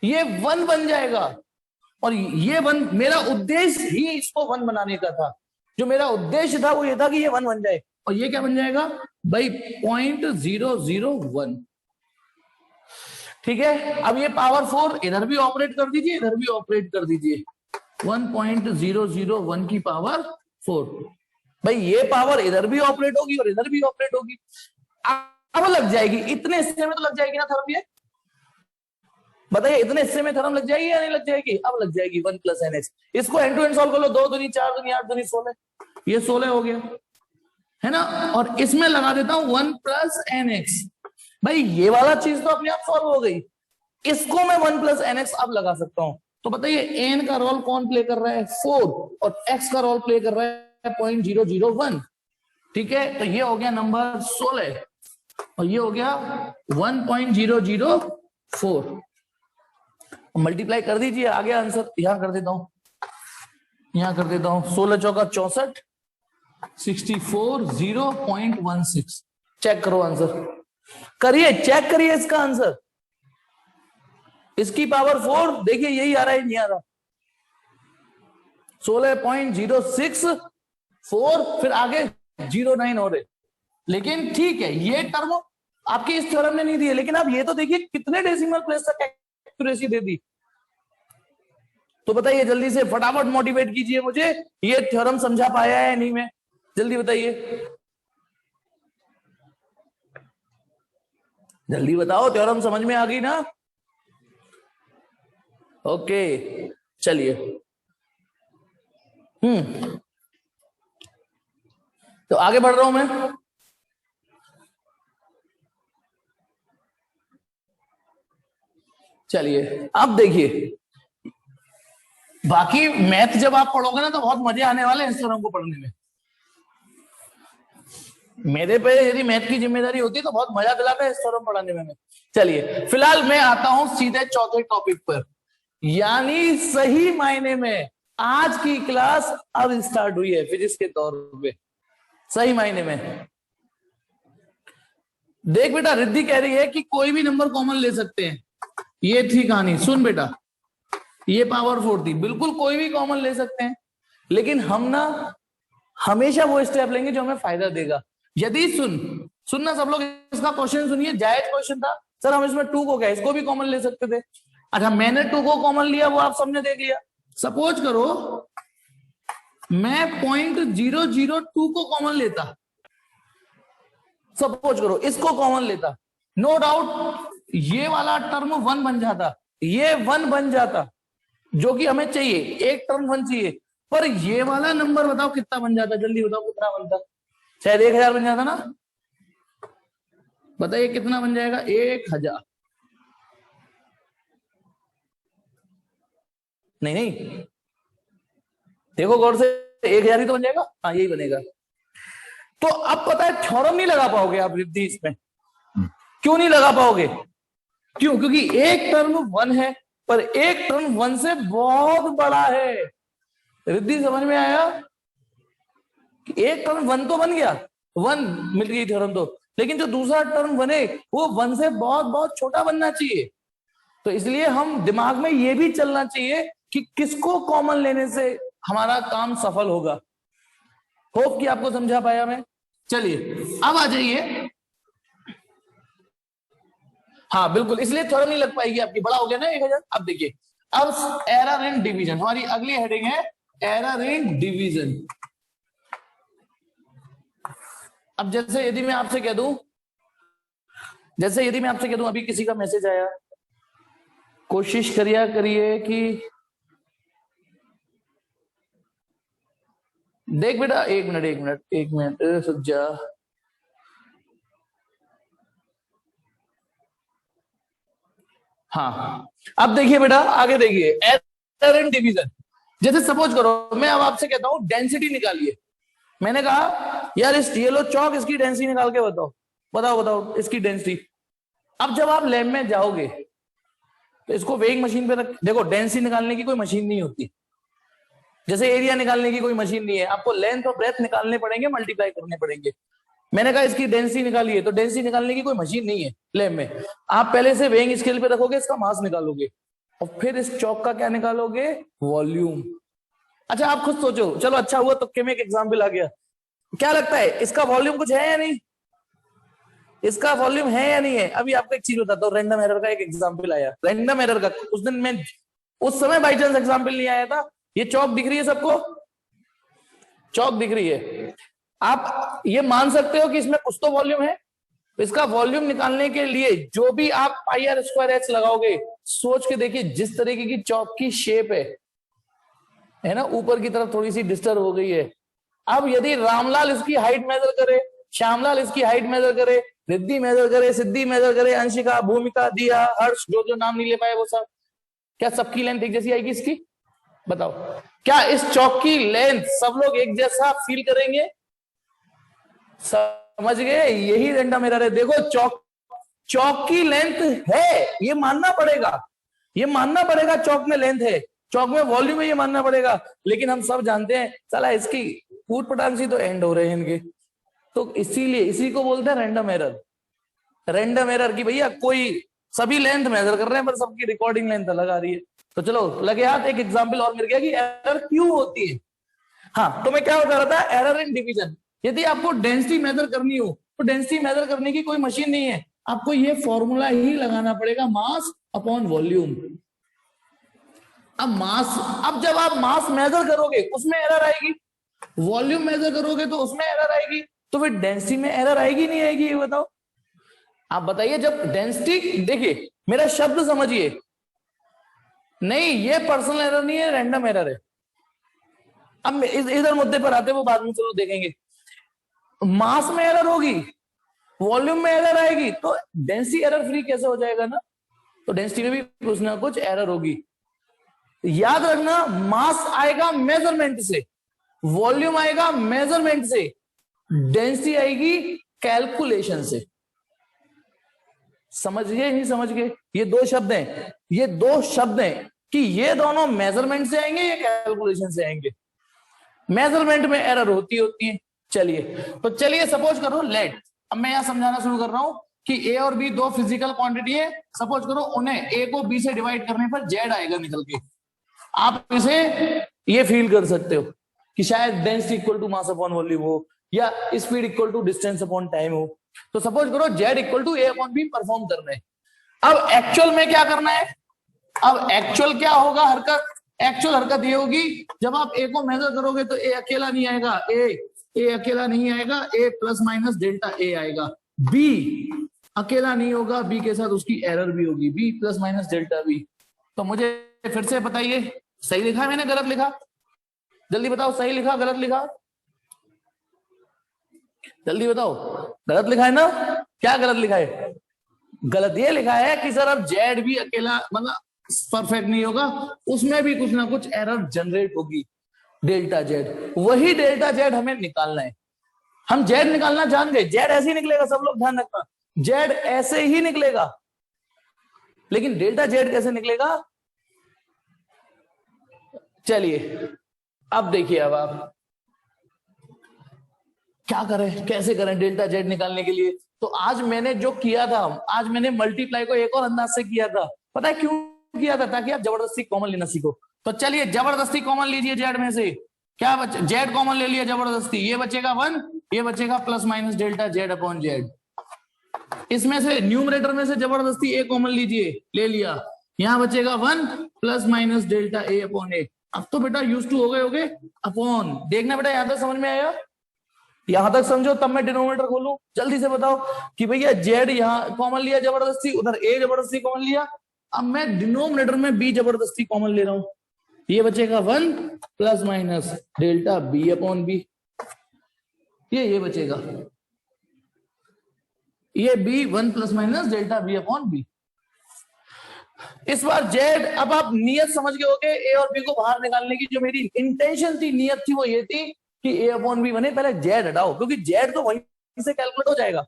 ये 1 बन जाएगा। और ये 1 मेरा उद्देश्य ही इसको 1 बनाने का था, जो मेरा उद्देश्य था वो ये था कि ये 1 बन जाए। और ये क्या बन जाएगा भाई 0.001। ठीक है, अब ये पावर 4 इधर भी ऑपरेट कर दीजिए, इधर भी ऑपरेट कर दीजिए, 1.001 की पावर 4। भाई ये पावर इधर भी ऑपरेट होगी और इधर भी ऑपरेट होगी, अब लग जाएगी, इतने हिस्से में तो लग जाएगी ना थर्म। ये बताइए इतने हिस्से में थर्म लग जाएगी या नहीं लग जाएगी, अब लग जाएगी 1 प्लस nx। इसको एंड टू एंड सॉल्व कर लो, 2 दूनी 4 दूनी 8 दूनी 16, ये 16 हो गया है ना। और इसमें लगा देता हूं 1 प्लस nx, भाई ये वाला चीज तो अपने आप सॉल्व हो गई, इसको मैं 1 प्लस nx अब लगा सकता हूं। तो बताइए n का रोल कौन प्ले कर रहा है 4, और x का रोल प्ले कर रहा है 0.001। ठीक है, तो ये हो गया नंबर 16 और ये हो गया 1.004। मल्टीप्लाई कर दीजिए, आ गया आंसर। यहां कर देता हूं, यहां कर देता हूं, 16 चौका 64, 64 0.16। चेक करो आंसर, करिए चेक करिए इसका आंसर। इसकी पावर 4 देखिए यही आ रहा है, नहीं आ रहा, 16.064, फिर आगे 09 हो रहे, लेकिन ठीक है ये टर्म आपके इस थ्योरम ने नहीं दी है, लेकिन आप ये तो देखिए कितने डेसिमल प्लेस तक एक्यूरेसी दे दी। तो बताइए जल्दी से, फटाफट मोटिवेट कीजिए मुझे, ये थ्योरम समझा पाया है नहीं मैं, जल्दी बताइए, जल्दी बताओ, थ्योरम समझ में आ गई ना? ओके चलिए, तो आगे बढ़ रहा हूं मैं। चलिए अब देखिए, बाकी मैथ जब आप पढ़ोगे ना तो बहुत मजे आने वाले हैं इस थ्योरम को पढ़ने में। मेरे पे यदि मैथ की जिम्मेदारी होती तो बहुत मजा दिलाता है इस थ्योरम पढ़ाने में। चलिए फिलहाल मैं आता हूं सीधे चौथे टॉपिक पर, यानी सही मायने में आज की क्लास अब स्टार्ट हुई है फिजिक्स के तौर पे, सही मायने में। देख बेटा, रिद्धि कह रही है कि कोई भी नंबर कॉमन ले सकते हैं, ये थी कहानी। सुन बेटा, ये पावर 4 थी, बिल्कुल कोई भी कॉमन ले सकते हैं, लेकिन हम ना हमेशा वो स्टेप लेंगे जो हमें फायदा देगा। यदि सुनना सब लोग, इसका क्वेश्चन सुनिए, जायज क्वेश्चन था सर, हम इसमें 2 को क्या, इसको भी कॉमन ले सकते थे। अच्छा मैंने 2 को कॉमन लिया, वो आप सबने देख लिया। सपोज करो मैं 0.002 को कॉमन लेता, सपोज करो इसको कॉमन लेता, नो डाउट ये वाला टर्म 1 बन जाता, ये 1 बन जाता, जो कि हमें चाहिए, एक टर्म 1 चाहिए, पर ये वाला नंबर बताओ कितना बन जाता, जल्दी बताओ कितना बनता? शायद 1000 बन जाता ना, बताइए कितना बन जाएगा? 1000। नहीं नहीं, देखो गौर से, 1000 ही तो बन जाएगा, हाँ यही बनेगा। तो अब पता है थ्योरम नहीं लगा पाओगे आप रिद्धि इसमें, क्यों नहीं लगा पाओगे? क्यों? क्योंकि एक टर्म 1 है, पर एक टर्म 1 से बहुत बड़ा है। रिद्धि समझ में आया? एक टर्म 1 तो बन गया, 1 मिल गई थ्योरम तो, लेकिन जो दूसरा टर्म बने वो 1 से बहुत बहुत छोटा बनना चाहिए। तो इसलिए हम दिमाग में ये भी चलना चाहिए कि किसको कॉमन लेने से हमारा काम सफल होगा। होप कि आपको समझा पाया मैं। चलिए अब आ जाइए, हाँ बिल्कुल, इसलिए थ्योरम नहीं लग पाएगी आपकी, बड़ा हो गया ना 1000। अब देखिए, अब एरर इन डिवीजन, हमारी अगली हेडिंग है एरर इन डिवीजन। अब जैसे यदि मैं आपसे कह दूं, अभी किसी का मैसेज आया, कोशिश करिए कि देख बेटा, एक मिनट सज्जा, हाँ अब देखिए बेटा, आगे देखिए एरर इन डिवीजन। जैसे सपोज करो मैं अब आपसे कहता हूं डेंसिटी निकालिए, मैंने कहा यार इस ये लो चौक, इसकी डेंसिटी निकाल के बताओ इसकी डेंसिटी। अब जब आप लैब में जाओगे तो इसको वेइंग मशीन पे रख, देखो डेंसिटी निकालने की कोई मशीन नहीं होती, जैसे एरिया निकालने की कोई मशीन नहीं है, आपको लेंथ और ब्रेथ निकालने पड़ेंगे, मल्टीप्लाई करने पड़ेंगे। मैंने कहा इसकी डेंसिटी निकालिए, तो डेंसिटी निकालने की कोई मशीन नहीं है लैब में, आप पहले से वेइंग स्केल पे रखोगे, इसका मास निकालोगे और फिर इस चौक का क्या निकालोगे? वॉल्यूम। अच्छा आप खुद सोचो, चलो अच्छा हुआ तुक्के में एक एग्जाम्पल आ गया, क्या लगता है इसका वॉल्यूम कुछ है या नहीं? इसका वॉल्यूम है या नहीं है? अभी आपको एक चीज बताता हूँ, रैंडम एरर का एक एग्जाम्पल आया, रैंडम एरर का, उस दिन मैं उस समय बाई चांस एग्जाम्पल नहीं आया था। ये चौक दिख रही है सबको? चौक दिख रही है? आप ये मान सकते हो कि इसमें कुछ तो वॉल्यूम है। इसका वॉल्यूम निकालने के लिए जो भी आप पाई आर स्क्वायर एच लगाओगे, सोच के देखिए जिस तरीके की चौक की शेप है ना, ऊपर की तरफ थोड़ी सी डिस्टर्ब हो गई है। अब यदि रामलाल इसकी हाइट मेजर करे, श्यामलाल इसकी हाइट मेजर करे, रिद्धि मेजर करे, सिद्धि मेजर करे, अंशिका, भूमिका, दिया, हर्ष, जो नाम नहीं ले पाए वो सब, क्या सबकी लेंथ एक जैसी आएगी इसकी? बताओ, क्या इस चौक की लेंथ सब लोग एक जैसा फील करेंगे? समझ गए? यही रैंडम एरर है। देखो चौक की लेंथ है, ये मानना पड़ेगा चौक में लेंथ है, चौक में वॉल्यूम है, ये मानना पड़ेगा, लेकिन हम सब जानते हैं साला इसकी ऊट पटांग सी तो एंड हो रहे हैं इनके, तो इसीलिए इसी को बोलते हैं रैंडम एरर। रैंडम एरर की भैया कोई सभी लेंथ मेजर कर रहे हैं पर सबकी रिकॉर्डिंग लेंथ अलग आ रही है। तो चलो लगे हाथ, एक एग्जाम्पल और मिल गया कि एरर क्यों होती है। हाँ तो मैं क्या बता रहा था, एरर इन डिवीजन। यदि आपको डेंसिटी मेजर करनी हो तो डेंसिटी मेजर करने की कोई मशीन नहीं है, आपको ये फॉर्मूला ही लगाना पड़ेगा, मास अपॉन वॉल्यूम। अब जब आप मास मेजर करोगे उसमें एरर आएगी, वॉल्यूम मेजर करोगे तो उसमें एरर आएगी, तो फिर डेंसिटी में एरर आएगी नहीं आएगी, ये बताओ। आप बताइए, जब डेंसिटी, देखिए मेरा शब्द समझिए, नहीं ये पर्सनल एरर नहीं है, रैंडम एरर है। अब इधर मुद्दे पर आते, वो बाद में चलो देखेंगे। मास में एरर होगी, वॉल्यूम में एरर आएगी, तो डेंसिटी एरर फ्री कैसे हो जाएगा ना, तो डेंसिटी में भी कुछ ना कुछ एरर होगी। याद रखना, मास आएगा मेजरमेंट से, वॉल्यूम आएगा मेजरमेंट से, डेंसिटी आएगी कैलकुलेशन से। समझ गए, नहीं समझ गए? ये दो शब्द हैं, ये दो शब्द हैं कि ये दोनों मेजरमेंट से आएंगे या कैलकुलेशन से आएंगे। मेजरमेंट में एरर होती है। चलिए, तो चलिए सपोज करो लेट, अब मैं यहां समझाना शुरू कर रहा हूं कि ए और बी दो फिजिकल क्वांटिटी है। सपोज करो उन्हें ए को बी से डिवाइड करने पर जेड आएगा निकल के। आप इसे ये फील कर सकते हो कि शायद density equal to mass upon volume हो, या speed equal to distance upon time हो। तो सपोज करो z equal to a upon b perform करना है। अब एक्चुअल में क्या करना है, अब एक्चुअल क्या होगा हरकत, एक्चुअल हरकत ये होगी, जब आप ए को मेजर करोगे तो ए अकेला नहीं आएगा, ए अकेला नहीं आएगा, ए प्लस माइनस डेल्टा ए आएगा। बी अकेला नहीं होगा, बी के साथ उसकी एरर भी होगी, b plus minus delta b. तो मुझे फिर से बताइए, सही लिखा है मैंने, गलत लिखा? जल्दी बताओ, सही लिखा गलत लिखा? जल्दी बताओ, गलत लिखा है ना? क्या गलत लिखा है? गलत ये लिखा है कि सर अब जेड भी अकेला मतलब परफेक्ट नहीं होगा, उसमें भी कुछ ना कुछ एरर जनरेट होगी, डेल्टा जेड। वही डेल्टा जेड हमें निकालना है। हम जेड निकालना जान गए, जेड ऐसे ही निकलेगा, सब लोग ध्यान रखना, जेड ऐसे ही निकलेगा। लेकिन डेल्टा जेड कैसे निकलेगा? चलिए अब देखिए, अब आप क्या करें, कैसे करें डेल्टा जेड निकालने के लिए? तो आज मैंने जो किया था, आज मैंने मल्टीप्लाई को एक और अंदाज से किया था। पता है क्यों किया था? ताकि आप जबरदस्ती कॉमन लेना सीखो। तो चलिए जबरदस्ती कॉमन लीजिए जेड में से। क्या बचे? जेड कॉमन ले लिया जबरदस्ती, ये बचेगा 1, ये बचेगा plus minus delta Z upon Z. इसमें से न्यूमरेटर में से जबरदस्ती ए कॉमन लीजिए, ले लिया, यहां बचेगा 1 plus minus delta A upon A. अब तो बेटा यूज टू हो गए होगे अपॉन, देखना बेटा यहां तक समझ में आया? यहां तक समझो तब मैं डिनोमिनेटर खोलूं। जल्दी से बताओ कि भैया जेड यहां कॉमन लिया जबरदस्ती, उधर ए जबरदस्ती कॉमन लिया, अब मैं डिनोमिनेटर में बी जबरदस्ती कॉमन ले रहा हूं, ये बचेगा 1 plus minus delta B upon b, ये बचेगा, ये b 1 plus minus delta B upon b. इस बार जेड, अब आप नियत समझ गए होगे, ए और बी को बाहर निकालने की जो मेरी इंटेंशन थी, नियत थी, वो ये थी कि ए अपॉन बी बने। पहले जेड हटाओ, क्योंकि जेड तो वहीं से कैलकुलेट हो जाएगा।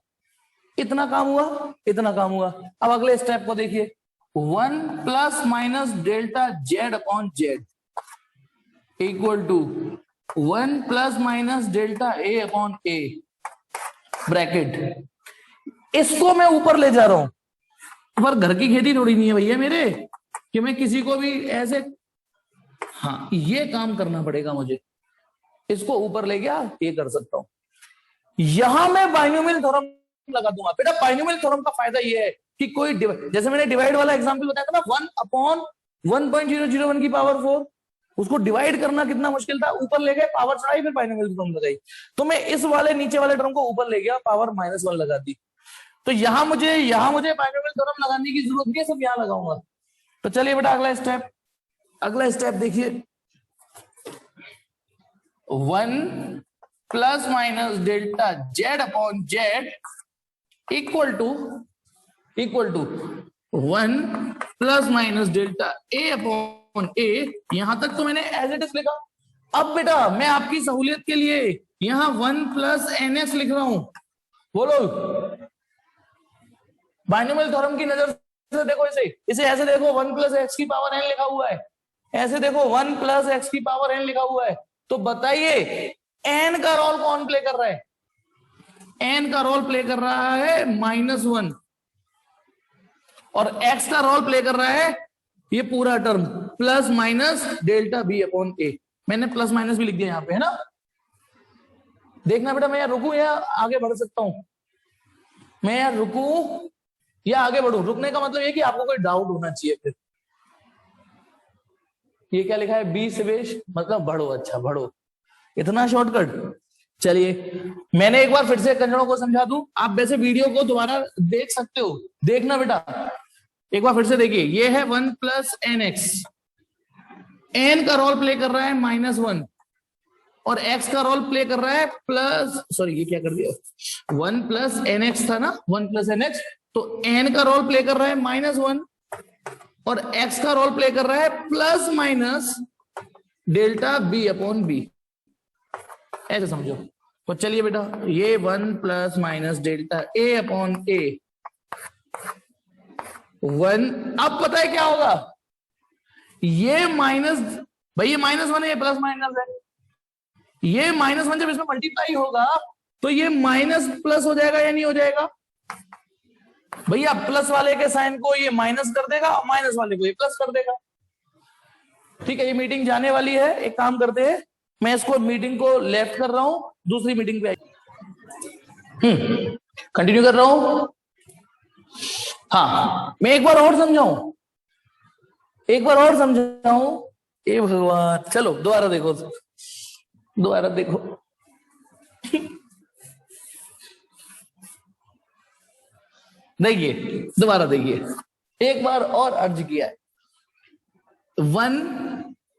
इतना काम हुआ, इतना काम हुआ। अब अगले स्टेप को देखिए, 1 plus minus delta Z upon Z equal to 1 plus minus delta A upon a bracket. इसको मैं ऊपर ले जा रहा हूं, पर घर की खेती थोड़ी नहीं है भैया मेरे कि मैं किसी को भी ऐसे, हाँ ये काम करना पड़ेगा मुझे, इसको ऊपर ले गया, ये कर सकता हूं। यहां मैं बाइनोमियल थ्योरम लगा दूंगा। बेटा बाइनोमियल थ्योरम का फायदा ये है कि कोई जैसे मैंने डिवाइड वाला एग्जांपल बताया था ना, 1 अपॉन 1.001 की पावर 4, उसको डिवाइड करना कितना मुश्किल था, ऊपर ले गए, पावर चढ़ाई, फिर बाइनोमियल थ्योरम लगाई। तो मैं इस वाले नीचे वाले टर्म को ऊपर ले गया, पावर -1 लगा दी। तो यहां मुझे बाइनोमियल थ्योरम लगाने की जरूरत नहीं है, सब यहां लगाऊंगा। तो चलिए बेटा अगला स्टेप देखिए, 1 plus minus delta Z upon Z equal to 1 plus minus delta A upon A. यहां तक तो मैंने एज इट इज लिखा। अब बेटा मैं आपकी सहूलियत के लिए यहां 1 प्लस एनएस लिख रहा हूं। बोलो, बाइनोमियल थ्योरम की नजर से देखो, इसे ऐसे देखो, 1 प्लस एक्स की पावर एन लिखा हुआ है, ऐसे देखो 1 प्लस एक्स की पावर एन लिखा हुआ है। तो बताइए एन का रोल कौन प्ले कर रहा है? एन का रोल प्ले कर रहा है -1, और एक्स का रोल प्ले कर रहा है ये पूरा term plus minus delta B upon A. मैंने प्लस माइनस भी लिख दिया यहां पे, है ना? देखना बेटा, मैं यहाँ रुकूं या आगे बढ़ सकता हूं, मैं यहाँ रुकूं या आगे बढ़ूं। रुकने का मतलब ये कि आपको कोई डाउट होना चाहिए। फिर ये क्या लिखा है, बी सिवेश, मतलब बढ़ो, अच्छा बढ़ो, इतना शॉर्टकट। चलिए मैंने एक बार फिर से कंजरों को समझा दूं, आप वैसे वीडियो को दोबारा देख सकते हो, देखना बेटा एक बार फिर से देखिए। ये है 1 प्लस एन एक्स, एन का रोल प्ले कर रहा है -1 और x का रोल प्ले कर रहा है प्लस, सॉरी ये क्या कर दिया, 1 प्लस एन एक्स था ना, 1 प्लस एन एक्स, तो n का रोल प्ले कर रहा है -1 और x का रोल प्ले कर रहा है plus minus delta B upon b, ऐसे समझो। तो चलिए बेटा, ये 1 plus minus delta A upon a 1, अब पता है क्या होगा, ये माइनस, भाई ये -1 है, ये प्लस माइनस है, ये -1 जब इसमें मल्टीप्लाई होगा तो ये माइनस प्लस हो जाएगा या नहीं हो जाएगा, भैया प्लस वाले के साइन को ये माइनस कर देगा और माइनस वाले को ये प्लस कर देगा। ठीक है, ये मीटिंग जाने वाली है, एक काम करते हैं, मैं इसको मीटिंग को लेफ्ट कर रहा हूं, दूसरी मीटिंग पे कंटिन्यू कर रहा हूं। हाँ मैं एक बार और समझाऊं, एक बार और समझाऊं, ए भगवान, चलो दोबारा देखो, दोबारा देखो देखिए, दोबारा देखिए, एक बार और अर्ज किया है, 1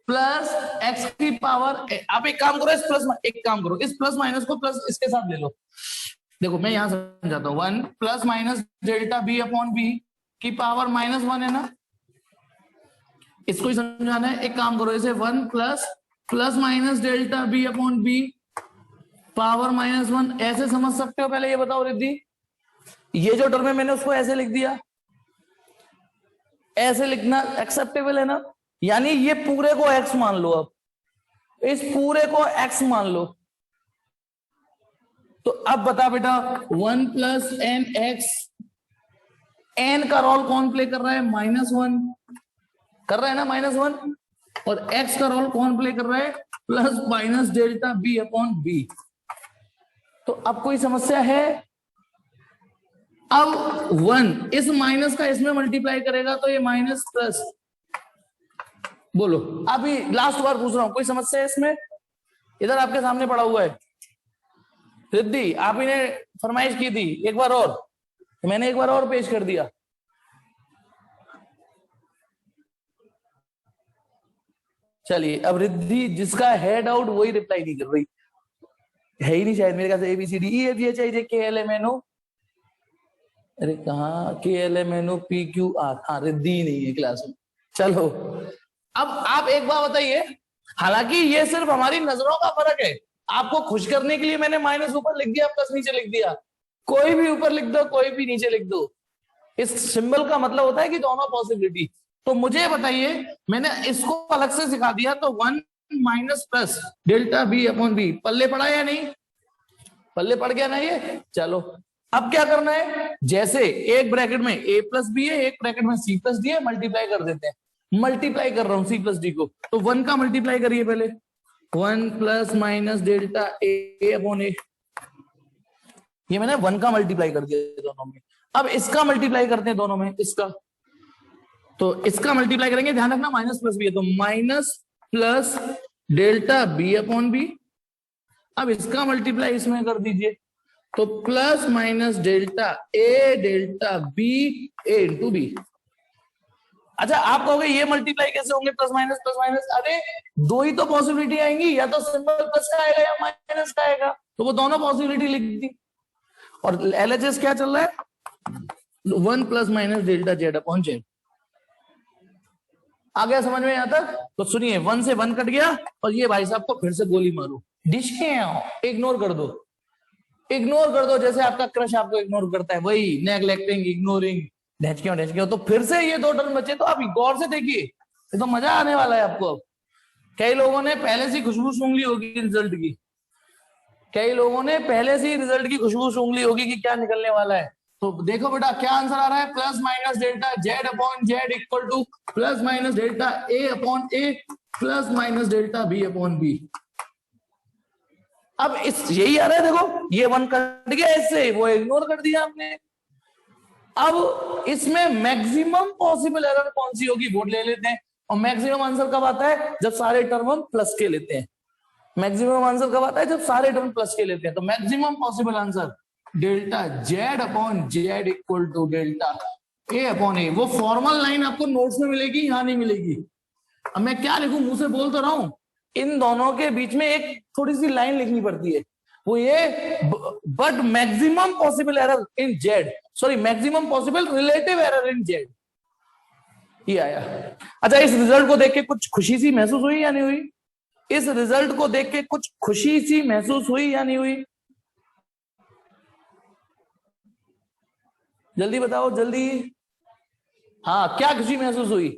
प्लस एक्स की पावर, आप एक काम करो, इस प्लस, एक काम करो, इस प्लस माइनस को प्लस इसके साथ ले लो। देखो मैं यहां समझाता हूं, 1 plus minus delta B upon b की पावर -1 है ना, इसको ही समझाना है। एक काम करो, इसे 1 plus minus delta B upon b power -1 ऐसे समझ सकते हो। पहले ये बताओ रिद्धि, ये जो टर्म है मैंने उसको ऐसे लिख दिया, ऐसे लिखना एक्सेप्टेबल है ना, यानी ये पूरे को x मान लो, अब इस पूरे को x मान लो, तो अब बता बेटा 1 प्लस एन एक्स, एन का रोल कौन प्ले कर रहा है, -1 कर रहा है ना, -1, और x का रोल कौन प्ले कर रहा है, plus minus delta B upon b. तो अब कोई समस्या है, अब 1 इस माइनस का इसमें मल्टीप्लाई करेगा तो ये माइनस प्लस, बोलो अभी लास्ट बार पूछ रहा हूं, कोई समस्या है इसमें, इधर आपके सामने पड़ा हुआ है। रिद्धि आप ही ने फरमाइश की थी एक बार और, तो मैंने एक बार और पेश कर दिया। चलिए अब रिद्धि, जिसका है डाउट वही रिप्लाई नहीं कर रही, है ही नहीं शायद मेरे ख्याल से, ABCDEFGHIJKLMNO, अरे कहा KLMNO PQR, हाँ रिद्धि नहीं है क्लास में। चलो अब आप एक बात बताइए, हालांकि ये सिर्फ हमारी नजरों का फर्क है, आपको खुश करने के लिए मैंने माइनस ऊपर लिख दिया, प्लस नीचे लिख दिया, कोई भी ऊपर लिख दो कोई भी नीचे लिख दो, इस सिंबल का मतलब होता है कि दोनों पॉसिबिलिटी। तो मुझे बताइए, मैंने इसको अलग से सिखा दिया, तो 1 minus plus delta B upon B पल्ले पड़ा या नहीं, पल्ले पड़ गया ना ये। चलो अब क्या करना है, जैसे एक ब्रैकेट में a प्लस बी है, एक ब्रैकेट में c प्लस डी है, मल्टीप्लाई कर देते हैं। मल्टीप्लाई कर रहा हूं c प्लस डी को, तो 1 का मल्टीप्लाई करिए पहले, 1 प्लस माइनस डेल्टा ए अपॉन ए, ये मैंने 1 का मल्टीप्लाई कर दिया दोनों में। अब इसका मल्टीप्लाई करते हैं दोनों में, इसका, तो इसका मल्टीप्लाई करेंगे, ध्यान रखना माइनस प्लस बी है, तो minus plus delta B upon B. अब इसका मल्टीप्लाई इसमें कर दीजिए, तो plus minus delta b a into b. अच्छा आप कहोगे ये मल्टीप्लाई कैसे होंगे, प्लस माइनस, अरे दो ही तो पॉसिबिलिटी आएंगी, या तो सिंबल प्लस का आएगा या माइनस का आएगा, तो वो दोनों पॉसिबिलिटी लिख दी। और LHS क्या चल रहा है, 1 plus minus delta Z upon Z. आ गया समझ में यहां तक? तो सुनिए, 1 से 1 कट गया, और ये भाई साहब को फिर से गोली मारो, डिश इग्नोर कर दो, इग्नोर कर दो, जैसे आपका क्रश आपको इग्नोर करता है, वही नेग्लेक्टिंग, इग्नोरिंग, ढेचके। तो फिर से ये दो टर्म बचे, तो आप गौर से देखिए, ये तो मजा आने वाला है आपको। कई लोगों ने पहले से खुशबू सूंघ ली होगी रिजल्ट की, कई लोगों ने पहले से रिजल्ट की खुशबू सूंघ ली होगी कि क्या निकलने वाला है। तो देखो बेटा क्या आंसर आ रहा है, plus minus delta Z upon Z equal to plus minus delta A upon A plus minus delta B upon B. अब इस यही आ रहा है, देखो ये 1 कट गया इससे, वो इग्नोर कर दिया आपने। अब इसमें मैक्सिमम पॉसिबल एरर कौन सी होगी वो ले लेते हैं। और मैक्सिमम आंसर कब आता है? जब सारे टर्म हम प्लस के लेते हैं। मैक्सिमम आंसर कब आता है? जब सारे टर्म प्लस के लेते हैं। तो maximum possible answer delta Z upon Z equal to delta A upon A. वो फॉर्मल लाइन आपको नोट्स में मिलेगी, यहां नहीं मिलेगी। अब मैं क्या लिखूं, मुंह से बोल तो रहा हूं, इन दोनों के बीच में एक थोड़ी सी लाइन लिखनी पड़ती है, वो ये but maximum possible error in Z, sorry maximum possible relative error in Z, ये आया। अच्छा, इस रिजल्ट को देख के कुछ खुशी सी महसूस हुई या नहीं हुई? इस रिजल्ट को देख के कुछ खुशी सी महसूस हुई या नहीं हुई? जल्दी बताओ जल्दी। हाँ, क्या खुशी महसूस हुई?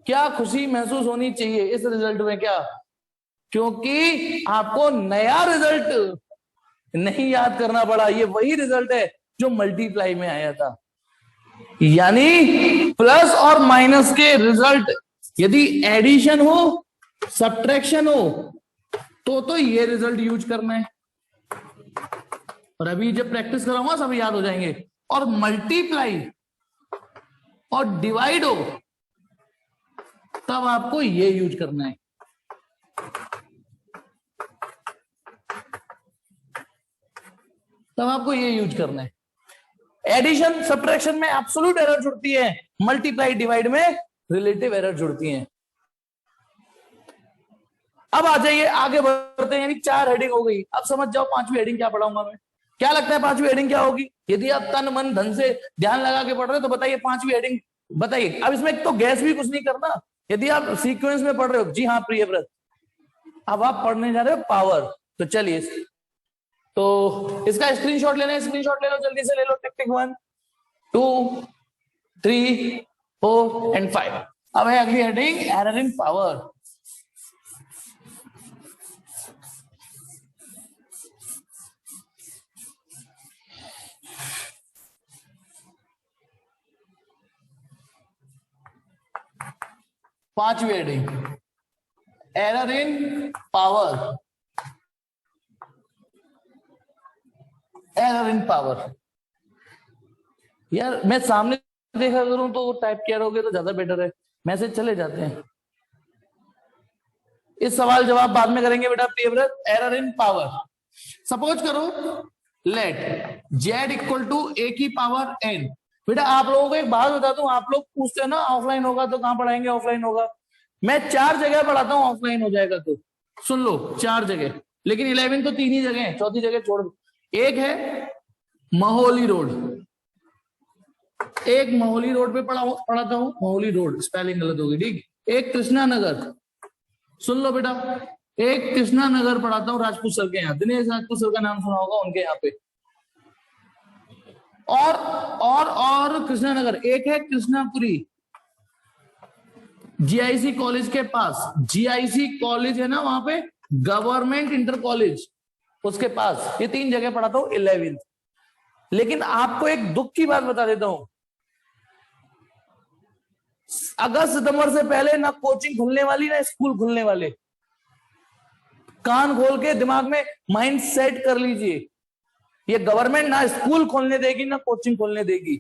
क्या खुशी महसूस होनी चाहिए इस रिजल्ट में? क्या? क्योंकि आपको नया रिजल्ट नहीं याद करना पड़ा। ये वही रिजल्ट है जो मल्टीप्लाई में आया था। यानी प्लस और माइनस के रिजल्ट यदि एडिशन हो, सब्ट्रैक्शन हो, तो ये रिजल्ट यूज करना है। और अभी जब प्रैक्टिस कराऊंगा सब याद हो जाएंगे। और मल्टीप्लाई और डिवाइड हो तब आपको ये यूज करना है। तब आपको ये यूज करना है। एडिशन सब्ट्रैक्शन में एब्सोल्यूट एरर जुड़ती है, मल्टीप्लाई डिवाइड में रिलेटिव एरर जुड़ती है। अब आ जाइए आगे बढ़ते हैं। यानी 4 हेडिंग हो गई। अब समझ जाओ 5वीं हेडिंग क्या पढ़ाऊंगा मैं। क्या लगता है 5वीं हेडिंग क्या होगी? यदि आप तन मन धन से ध्यान लगा के पढ़ रहे हो तो बताइए 5वीं हेडिंग बताइए। अब इसमें तो गैस भी कुछ नहीं करना। यदि आप सीक्वेंस में पढ़ रहे हो, जी हाँ प्रियव्रत, अब आप पढ़ने जा रहे हो पावर, तो चलिए तो इसका स्क्रीनशॉट लेना है, स्क्रीनशॉट ले लो, जल्दी से ले लो। Technique 1 2 3 4 and 5। अब है अगली हेडिंग एरर इन पावर। पांचवी heading error in power. Error in power. यार मैं सामने देखा करूं तो टाइप किया रहोगे तो ज्यादा बेटर है। मैसेज चले जाते हैं। इस सवाल जवाब बाद में करेंगे बेटा Priyavrat. Error in power. Suppose करो लेट जेड इक्वल टू ए की पावर एन। बेटा आप लोगों को एक बात बता दूं, आप लोग पूछते हैं ना ऑफलाइन होगा तो कहां पढ़ाएंगे, ऑफलाइन होगा। मैं 4 जगह पढ़ाता हूं ऑफलाइन हो जाएगा तो। सुन लो 4 जगह, लेकिन 11 तो 3 ही जगह है, चौथी जगह छोड़ दो। एक है महोली रोड, एक महोली रोड पे पढ़ाता हूं, महोली रोड स्पेलिंग गलत होगी ठीक। एक कृष्णा नगर, सुन लो बेटा, एक कृष्णा नगर पढ़ाता हूं राजपूत सर के यहाँ। दिनेश राजपूत सर का नाम सुना होगा, उनके यहाँ पे। और कृष्णा नगर एक है कृष्णापुरी, जीआईसी कॉलेज के पास। जीआईसी कॉलेज है ना वहां पे, गवर्नमेंट इंटर कॉलेज, उसके पास। ये 3 जगह पढ़ाता हूं 11th। लेकिन आपको एक दुख की बात बता देता हूं, अगस्त सितंबर से पहले ना कोचिंग खुलने वाली ना स्कूल खुलने वाले। कान खोल के दिमाग में माइंड सेट कर लीजिए, ये गवर्नमेंट ना स्कूल खोलने देगी ना कोचिंग खोलने देगी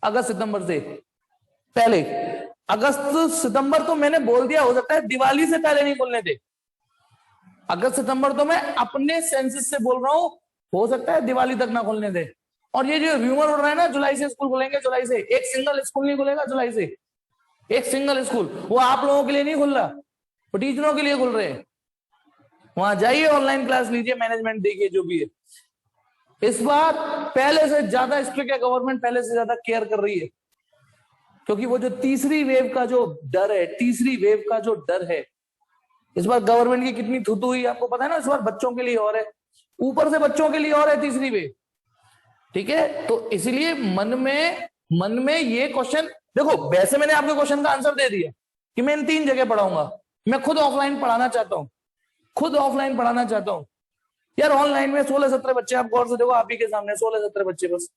अगस्त सितंबर से पहले। अगस्त सितंबर तो मैंने बोल दिया, हो सकता है दिवाली से पहले नहीं खोलने दे। अगस्त सितंबर तो मैं अपने सेंसेस से बोल रहा हूं, हो सकता है दिवाली तक ना खोलने दे। और ये जो र्यूमर उड़ रहा है ना जुलाई से स्कूल खुलेंगे, जुलाई से एक सिंगल स्कूल नहीं खुलेगा। जुलाई से एक सिंगल स्कूल, वो आप लोगों के लिए नहीं खुल रहा, वो टीचरों के लिए खुल रहे हैं। वहां जाइए, ऑनलाइन क्लास लीजिए, मैनेजमेंट देखिए जो भी है। इस बार पहले से ज्यादा स्ट्रिक्ट है गवर्नमेंट, पहले से ज्यादा केयर कर रही है। क्योंकि वो जो तीसरी वेव का जो डर है, तीसरी वेव का जो डर है, इस बार गवर्नमेंट की कितनी थुतु हुई आपको पता है ना। इस बार बच्चों के लिए और है, ऊपर से बच्चों के लिए और है तीसरी वेव, ठीक है। तो इसलिए मन में ये क्वेश्चन देखो, वैसे मैंने आपके क्वेश्चन का आंसर दे दिया कि मैं इन 3 जगह पढ़ाऊंगा। मैं खुद ऑफलाइन पढ़ाना चाहता हूं, खुद ऑफलाइन पढ़ाना चाहता हूं। यार ऑनलाइन में 16-17 बच्चे, आप गौर से देखो आप ही के सामने 16-17 बच्चे बस।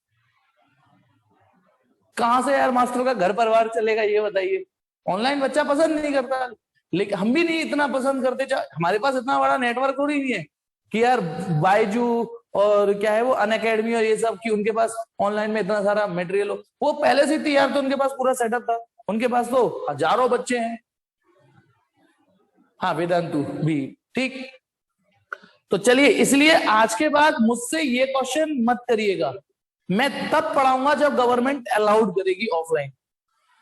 कहां से यार मास्टर का घर परिवार चलेगा ये बताइए। ऑनलाइन बच्चा पसंद नहीं करता। लेकिन हम भी नहीं इतना पसंद करते, हमारे पास इतना बड़ा नेटवर्क थोड़ी नहीं है कि यार बायजू और क्या है वो अनअकैडमी और ये सब, कि उनके पास ऑनलाइन में इतना सारा मटेरियल हो। वो पहले से तैयार, तो उनके पास पूरा सेटअप था, उनके पास तो हजारों बच्चे हैं। हाँ वेदांतु भी ठीक। तो चलिए, इसलिए आज के बाद मुझसे ये क्वेश्चन मत करिएगा। मैं तब पढ़ाऊंगा जब गवर्नमेंट अलाउड करेगी ऑफलाइन,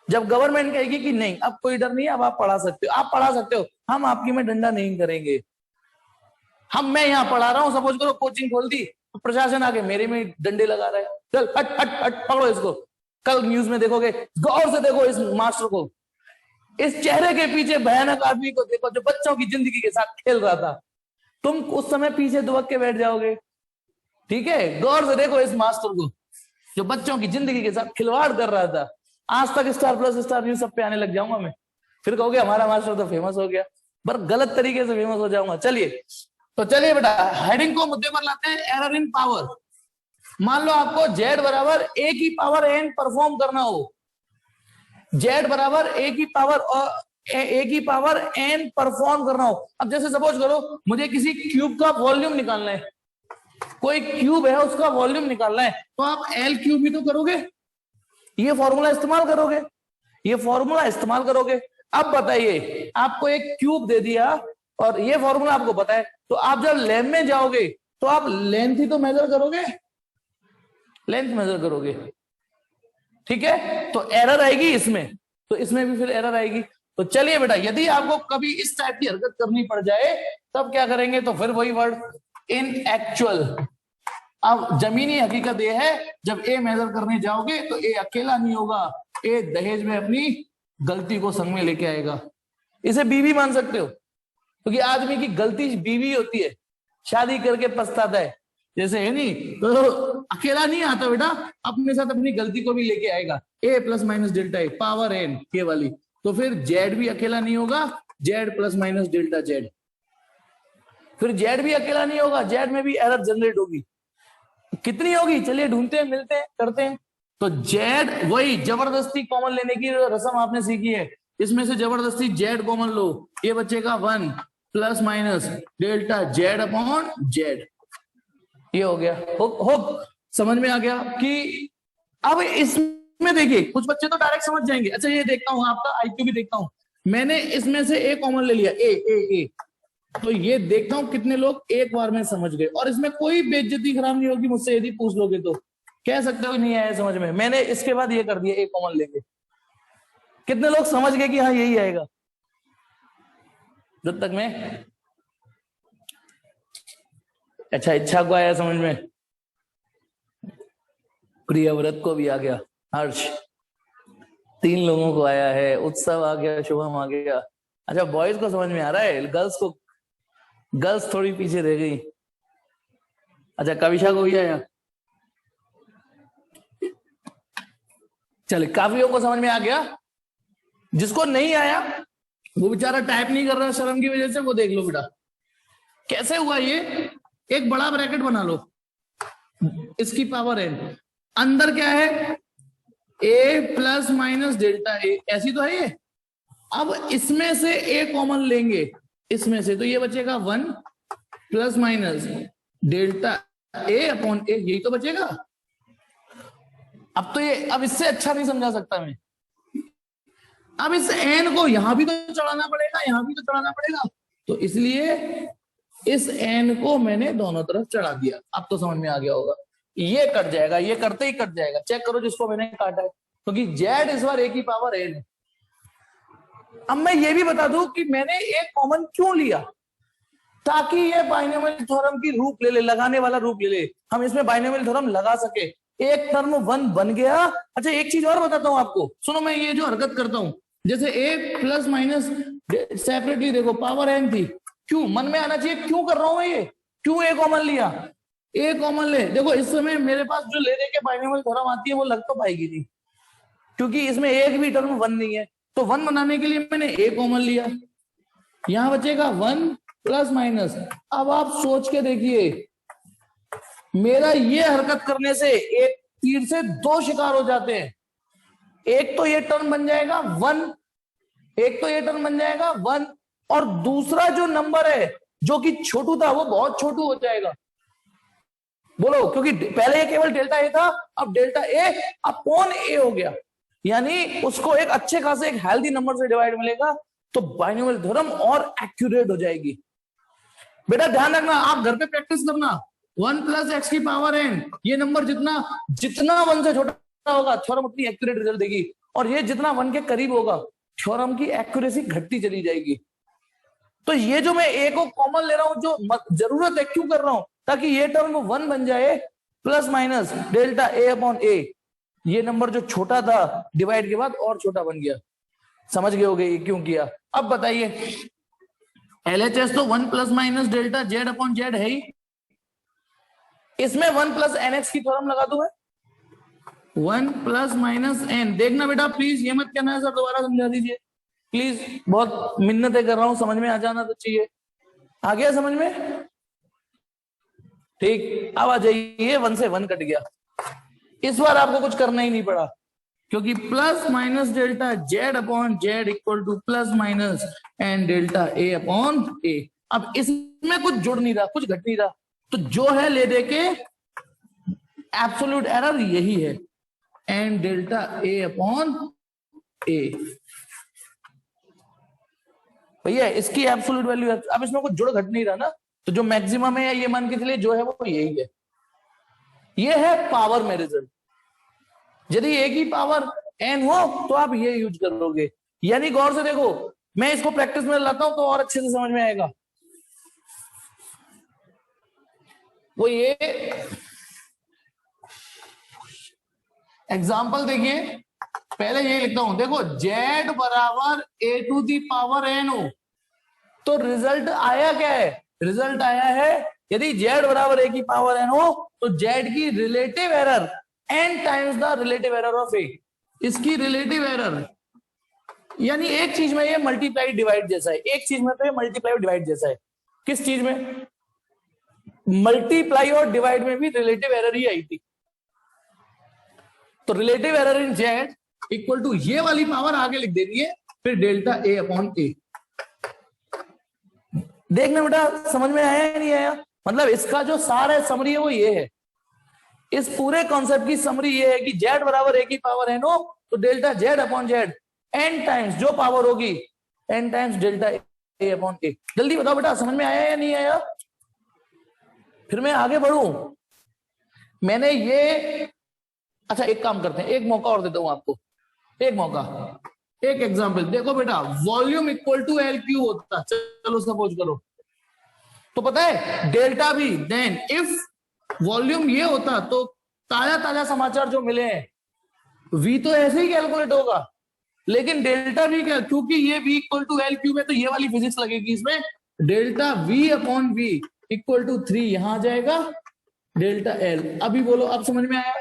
जब गवर्नमेंट कहेगी कि नहीं अब कोई डर नहीं है, अब आप पढ़ा सकते हो, आप पढ़ा सकते हो, हम आपकी में डंडा नहीं करेंगे। मैं यहाँ पढ़ा रहा हूँ, सपोज करो कोचिंग खोल दी, तो प्रशासन आके मेरे में डंडे लगा रहा है, चल हट हट हट पकड़ो इसको। कल न्यूज में देखोगे, गौर से देखो इस मास्टर को, इस चेहरे के पीछे भयानक आदमी को देखो जो बच्चों की जिंदगी के साथ खेल रहा था। तुम उस समय पीछे दुबक के बैठ जाओगे। ठीक है, गौर से देखो इस मास्टर को जो बच्चों की जिंदगी के साथ खिलवाड़ कर रहा था। आज तक स्टार प्लस, स्टार न्यूज सब पे आने लग जाऊंगा मैं, फिर कहोगे हमारा मास्टर तो फेमस हो गया, पर गलत तरीके से फेमस हो जाऊंगा। चलिए, तो चलिए बेटा हेडिंग को मुद्दे पर लाते हैं। एरर इन पावर। मान लो आपको z बराबर a की पावर n परफॉर्म करना हो, z बराबर a की पावर n परफॉर्म करना हो। अब जैसे सपोज करो मुझे किसी क्यूब का वॉल्यूम निकालना है, कोई क्यूब है उसका वॉल्यूम निकालना है, तो आप एल क्यूब भी तो करोगे, ये फॉर्मूला इस्तेमाल करोगे, ये फॉर्मूला इस्तेमाल करोगे। अब बताइए, आपको एक क्यूब दे दिया और ये फॉर्मूला आपको पता है, तो आप जब लैब में जाओगे तो आप लेंथ ही तो मेजर करोगे, लेंथ मेजर करोगे। ठीक है, तो एरर आएगी इसमें, तो इसमें भी फिर एरर आएगी। तो चलिए बेटा, यदि आपको कभी इस टाइप की हरकत करनी पड़ जाए तब क्या करेंगे, तो फिर वही वर्ड इन एक्चुअल। अब जमीनी हकीकत ये है, जब ए मेजर करने जाओगे तो ए अकेला नहीं होगा, ए दहेज में अपनी गलती को संग में लेके आएगा। इसे बीवी मान सकते हो, क्योंकि आदमी की गलती बीवी होती है, शादी करके पछताता है, जैसे है नहीं, तो अकेला नहीं आता बेटा, अपने साथ अपनी गलती को भी लेके आएगा। ए प्लस माइनस डेल्टा ए पावर एन के वाली, तो फिर जेड भी अकेला नहीं होगा, Z plus minus delta Z. फिर जेड भी अकेला नहीं होगा, जेड में भी एरर जनरेट होगी। कितनी होगी, चलिए ढूंढते हैं, मिलते हैं, करते हैं। तो जेड, वही जबरदस्ती कॉमन लेने की रस्म आपने सीखी है, इसमें से जबरदस्ती जेड कॉमन लो, ये बचेगा 1 plus minus delta Z upon Z. ये हो गया। हो समझ में आ गया कि अब इसमें देखिए कुछ बच्चे तो डायरेक्ट समझ जाएंगे। अच्छा ये देखता हूं, आपका आईक्यू भी देखता हूं, मैंने इसमें से ए कॉमन ले लिया, ए ए ए, तो ये देखता हूं कितने लोग एक बार में समझ गए, और इसमें कोई बेइज्जती खराब नहीं होगी, मुझसे यदि पूछ लोगे तो कह सकते हो नहीं आया समझ में, मैंने इसके बाद ये कर दिया, ए कॉमन लेंगे। कितने लोग समझ गए कि हाँ यही आएगा? जब तक में अच्छा, इच्छा को आया समझ में, प्रियव्रत को भी आ गया, हर्ष 3 लोगों को आया है, उत्सव आ गया, शुभम आ गया। अच्छा बॉयज को समझ में आ रहा है, गर्ल्स थोड़ी पीछे रह गई। अच्छा कविशा को भी आया, चले काफियों को समझ में आ गया। जिसको नहीं आया वो बेचारा टाइप नहीं कर रहा शर्म की वजह से, वो देख लो बेटा कैसे हुआ ये। एक बड़ा ब्रैकेट बना लो, इसकी पावर एन, अंदर क्या है, ए प्लस माइनस डेल्टा ए, ऐसी तो है ये। अब इसमें से ए कॉमन लेंगे, इसमें से, तो ये बचेगा 1 प्लस माइनस डेल्टा ए अपॉन ए, यही तो बचेगा। अब तो ये, अब इससे अच्छा नहीं समझा सकता मैं। अब इस एन को यहां भी तो चढ़ाना पड़ेगा, यहां भी तो चढ़ाना पड़ेगा, तो इसलिए इस एन को मैंने दोनों तरफ चढ़ा दिया। अब तो समझ में आ गया होगा, ये कट जाएगा, ये करते ही कट जाएगा। चेक करो जिसको मैंने काटा है, क्योंकि जेड इस बार ए की पावर एन है। अब मैं ये भी बता दूं कि मैंने एक कॉमन क्यों लिया, ताकि ये बाइनोमियल थ्योरम की रूप ले ले, लगाने वाला रूप ले ले, हम इसमें बाइनोमियल थ्योरम लगा सके। एक टर्म 1 बन गया। अच्छा एक चीज और बताता हूं आपको, सुनो, मैं ये जो हरकत करता हूं, जैसे ए प्लस माइनस सेपरेटली देखो, पावर एन थी, क्यों मन में आना चाहिए, क्यों कर रहा हूं मैं ये, क्यों ए कॉमन लिया, ए कॉमन ले। देखो इस समय मेरे पास जो ले दे के बाइनोमियल थ्योरम आती है वो लग तो पाएगी नहीं, क्योंकि इसमें एक भी टर्म 1 नहीं है, तो 1 बनाने के लिए मैंने ए कॉमन लिया, यहां बचेगा 1 प्लस माइनस। अब आप सोच के देखिए, मेरा ये हरकत करने से एक तीर से 2 शिकार हो जाते हैं। एक तो ये टर्म बन जाएगा 1 एक तो ये टर्म बन जाएगा 1, और दूसरा जो नंबर है जो कि छोटू था वो बहुत छोटू हो जाएगा। बोलो, क्योंकि पहले ये केवल डेल्टा ए था, अब डेल्टा ए अपॉन ए हो गया, यानी उसको एक अच्छे खासे एक हेल्दी नंबर से डिवाइड मिलेगा, तो बाइनोमियल थ्योरम और एक्यूरेट हो जाएगी। बेटा ध्यान रखना, आप घर पे प्रैक्टिस करना, 1 प्लस एक्स की पावर एन, ये नंबर जितना जितना 1 से छोटा होगा थ्योरम उतनी एक्यूरेट रिजल्ट देगी, और ये जितना 1 के करीब होगा थ्योरम की एक्यूरेसी घटती चली जाएगी। तो ये जो मैं ए को कॉमन ले रहा हूं, जो जरूरत है क्यों कर रहा हूं, ताकि ये टर्म 1 बन जाए प्लस माइनस डेल्टा ए अपॉन ए, ये नंबर जो छोटा था डिवाइड के बाद और छोटा बन गया। समझ गए होगे ये क्यों किया। अब बताइए, एलएचएस तो 1 plus minus delta Z upon Z है ही, इसमें 1 प्लस एनएक्स की थ्योरम लगा दूं मैं, 1 प्लस माइनस एन। देखना बेटा प्लीज, ये मत कहना है सर दोबारा समझा दीजिए प्लीज, बहुत मिन्नतें कर रहा हूं, समझ में आ जाना तो चाहिए। आ गया समझ में? ठीक, अब आ जाइए, 1 से 1 कट गया, इस बार आपको कुछ करना ही नहीं पड़ा, क्योंकि plus minus delta Z upon Z equal to plus minus N delta A upon A. अब इसमें कुछ जुड़ नहीं रहा, कुछ घट नहीं रहा, तो जो है ले दे के एब्सोल्यूट एरर यही है, एन डेल्टा ए अपॉन ए। भैया इसकी एब्सोल्यूट वैल्यू है, अब इसमें कुछ जुड़ घट नहीं रहा ना, तो जो मैक्सिमम है ये मान के चलिए जो है वो यही है। ये है पावर में रिजल्ट। यदि ए की पावर एन हो तो आप ये यूज करोगे, यानी गौर से देखो, मैं इसको प्रैक्टिस में लाता हूं तो और अच्छे से समझ में आएगा। वो ये एग्जाम्पल देखिए, पहले ये लिखता हूं, देखो जेड बराबर ए टू दी पावर एन हो, तो रिजल्ट आया क्या है, रिजल्ट आया है यदि जेड बराबर ए की पावर एन हो तो जेड की relative error N times the relative error of A. इसकी रिलेटिव एरर यानी एक चीज में ये मल्टीप्लाई डिवाइड जैसा है, एक चीज में तो ये मल्टीप्लाई डिवाइड जैसा है। किस चीज में? मल्टीप्लाई और डिवाइड में भी रिलेटिव एरर ही आई थी, तो relative error in Z equal to ये वाली पावर आगे लिख देनी है, फिर डेल्टा ए अपॉन ए। देखना बेटा समझ में आया या नहीं आया? मतलब इसका जो सार है, समरी है, वो ये है, इस पूरे कॉन्सेप्ट की समरी ये है कि जेड बराबर ए की पावर एन हो तो delta Z upon z n times जो पावर होगी n times delta A upon a. जल्दी बताओ बेटा समझ में आया या नहीं आया? फिर मैं आगे बढ़ूं, मैंने ये, अच्छा एक काम करते हैं, एक मौका और देता हूं आपको, एक मौका, एक एग्जांपल देखो बेटा, volume equal to L cube होता, चलो सपोज करो, तो पता है डेल्टा भी, देन इफ वॉल्यूम ये होता तो ताजा ताजा समाचार जो मिले हैं, वी तो ऐसे ही कैलकुलेट होगा, लेकिन डेल्टा वी क्या, क्योंकि ये V equal to L Q में तो ये वाली फिजिक्स लगेगी इसमें, delta V upon V equal to 3 यहां आ जाएगा, डेल्टा एल। अभी बोलो अब समझ में आया?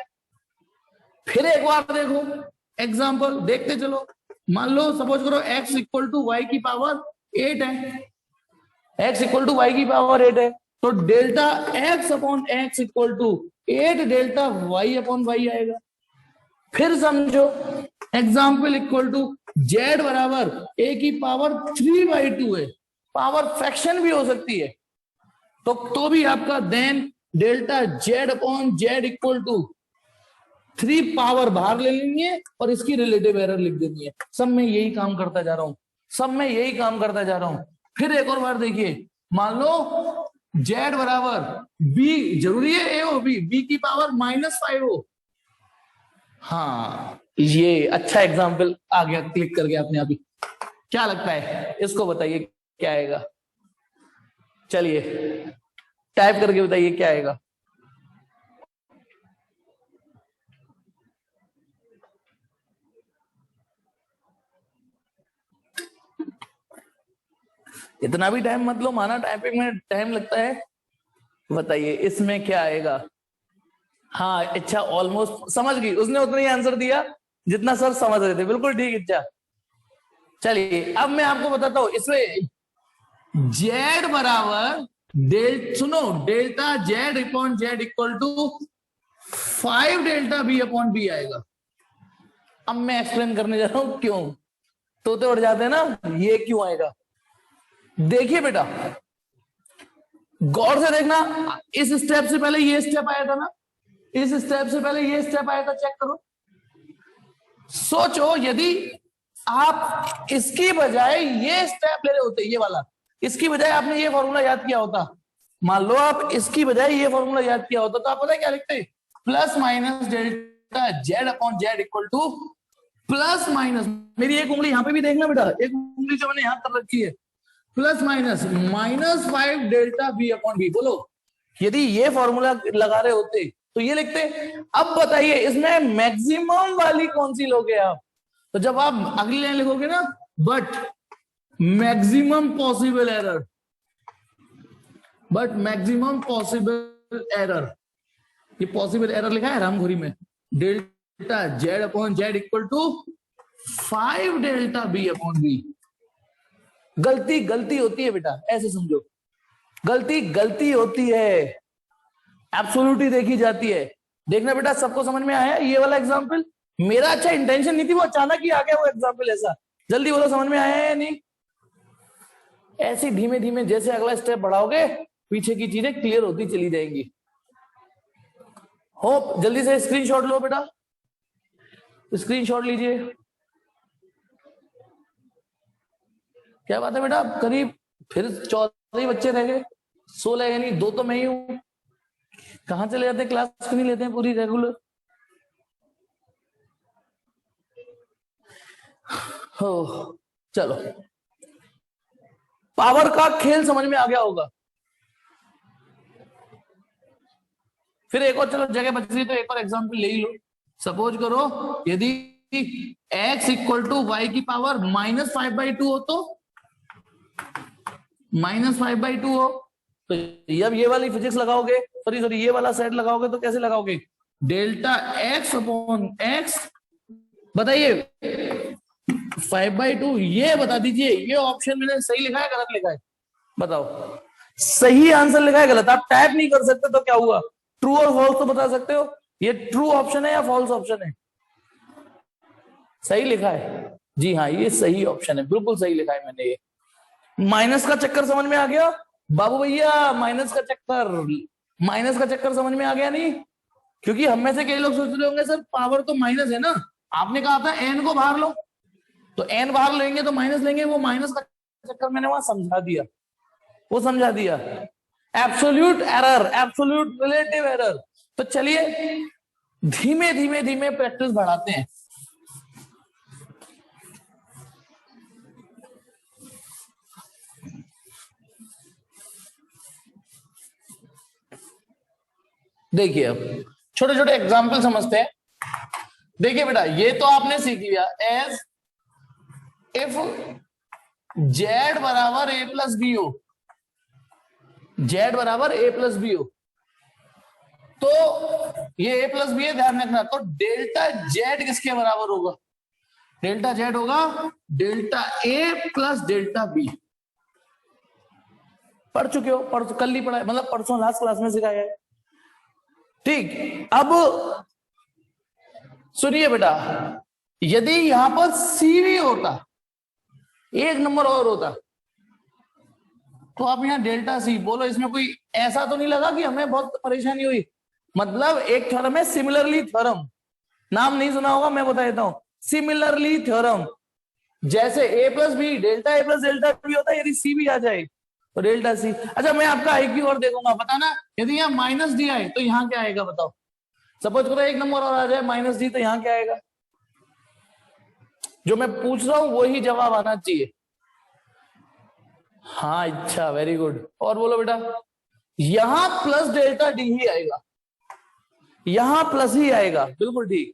फिर एक बार देखो एग्जांपल देखते चलो, मान लो सपोज करो x इक्वल टू वाई की पावर 8 है, x इक्वल टू वाई की पावर 8 है, तो delta x upon x equal to 8 delta y upon y आएगा। फिर समझो एग्जाम्पल इक्वल टू z बराबर a की पावर 3/2 है, पावर फ्रैक्शन भी हो सकती है, तो भी आपका then delta z upon z equal to 3 power बाहर ले लेनी है और इसकी रिलेटिव एरर लिख देनी है। सब में यही काम करता जा रहा हूं, सब में यही काम करता जा रहा हूं। फिर एक और बार देखिए, मान लो z बराबर b, जरूरी है a हो b की पावर -5 हो, हाँ ये अच्छा एग्जाम्पल आ गया, क्लिक कर गया अपने आप ही। क्या लगता है इसको बताइए क्या आएगा? चलिए टाइप करके बताइए क्या आएगा। इतना भी टाइम मत लो, माना टाइपिंग में टाइम लगता है। बताइए इसमें क्या आएगा? हाँ अच्छा, ऑलमोस्ट समझ गई, उसने उतना ही आंसर दिया जितना सर समझ रहे थे, बिल्कुल ठीक। अच्छा चलिए अब मैं आपको बताता हूं, इसमें जेड बराबर सुनो delta Z upon Z equal to 5 delta B upon B आएगा। अब मैं एक्सप्लेन करने जा रहा हूं क्यों। तोते उड़ जाते हैं ना, ये क्यों आएगा? देखिए बेटा, गौर से देखना, इस स्टेप से पहले ये स्टेप आया था ना, इस स्टेप से पहले ये स्टेप आया था, चेक करो। सोचो यदि आप इसकी बजाय ये स्टेप ले रहे होते, ये वाला, इसकी बजाय आपने ये फॉर्मूला याद किया होता, मान लो आप इसकी बजाय ये फॉर्मूला याद किया होता, तो आप पता है क्या लिखते? Plus minus delta Z upon Z equal to plus minus, मेरी एक उंगली यहां पे भी देखना बेटा, एक उंगली जो मैंने यहां कर रखी है, plus minus -5 delta B upon B. बोलो, यदि ये फॉर्मूला लगा रहे होते तो ये लिखते। अब बताइए इसमें मैक्सिमम वाली कौन सी लोगे आप? तो जब आप अगली लाइन लिखोगे ना, but maximum possible error, but maximum possible error, ये पॉसिबल एरर लिखा है रामघोरी में, delta Z upon Z equal to 5 delta B upon B. गलती गलती होती है बेटा, ऐसे समझो, गलती गलती होती है, एब्सोल्यूटली देखी जाती है। देखना बेटा, सबको समझ में आया ये वाला एग्जाम्पल? मेरा अच्छा इंटेंशन नहीं थी, वो अचानक ही आ गया वो एग्जाम्पल ऐसा। जल्दी बोलो, समझ में आया या नहीं? ऐसे धीमे धीमे जैसे अगला स्टेप बढ़ाओगे, पीछे की चीजें क्लियर होती चली जाएंगी। होप जल्दी से स्क्रीनशॉट लो बेटा, स्क्रीनशॉट लीजिए। क्या बात है बेटा, करीब फिर 14 ही बच्चे रह गए, 16 यानी 2 तो मैं ही हूं। कहां चले जाते हैं, क्लास क्यों नहीं लेते हैं पूरी रेगुलर? हो चलो, पावर का खेल समझ में आ गया होगा। फिर एक और, चलो जगह बच रही तो एक और एग्जांपल ले ही लो। सपोज करो यदि x इक्वल टू वाई की पावर -5/2 हो, तो -5/2 हो, तो जब ये वाली फिजिक्स लगाओगे, सॉरी ये वाला सेट लगाओगे, तो कैसे लगाओगे? डेल्टा x अपॉन x, बताइए 5/2, ये बता दीजिए, ये ऑप्शन मैंने सही लिखा है गलत लिखा है? बताओ, सही आंसर लिखा है गलत? आप टाइप नहीं कर सकते तो क्या हुआ? ट्रू और फॉल्स तो बता सकते हो, ये ट्रू ऑप्शन है या फॉल्स ऑप्शन है? सही लिखा है जी हाँ, ये सही ऑप्शन है, बिल्कुल सही लिखा है मैंने। ये माइनस का चक्कर समझ में आ गया बाबू भैया? माइनस का चक्कर समझ में आ गया नहीं? क्योंकि हम में से कई लोग सोच रहे होंगे सर पावर तो माइनस है ना, आपने कहा था एन को बाहर लो, तो एन बाहर लेंगे तो माइनस लेंगे, वो माइनस का चक्कर मैंने वहां समझा दिया, वो समझा दिया। Absolute error, absolute relative error. तो चलिए धीमे धीमे धीमे प्रैक्टिस बढ़ाते हैं। देखिए अब छोटे छोटे एग्जाम्पल समझते हैं। देखिए बेटा, ये तो आपने सीख लिया, एज इफ जेड बराबर ए प्लस बी हो, जेड बराबर ए प्लस बी हो, तो ये ए प्लस बी है, ध्यान रखना। तो डेल्टा जेड किसके बराबर होगा? डेल्टा जेड होगा delta a plus delta B. पढ़ चुके हो, परसों कल ही पढ़ा है, मतलब परसों लास्ट क्लास में सिखाया है, ठीक। अब सुनिए बेटा, यदि यहां पर सी भी होता, एक नंबर और होता, तो आप यहां डेल्टा सी बोलो, इसमें कोई ऐसा तो नहीं लगा कि हमें बहुत परेशानी हुई? मतलब एक थ्योरम है सिमिलरली थ्योरम, नाम नहीं सुना होगा, मैं बता देता हूं, सिमिलरली थ्योरम। जैसे ए plus B delta a plus delta B होता है, यदि सी भी आ जाए तो डेल्टा सी। अच्छा मैं आपका आईक्यू और देखूंगा, बताना यदि यहाँ माइनस डी आए तो यहाँ क्या आएगा बताओ? सपोज करो एक नंबर और आ जाए माइनस डी, तो यहाँ क्या आएगा? जो मैं पूछ रहा हूं वही जवाब आना चाहिए। हाँ अच्छा, वेरी गुड। और बोलो बेटा, यहां प्लस डेल्टा डी ही आएगा, यहां प्लस ही आएगा, बिल्कुल ठीक।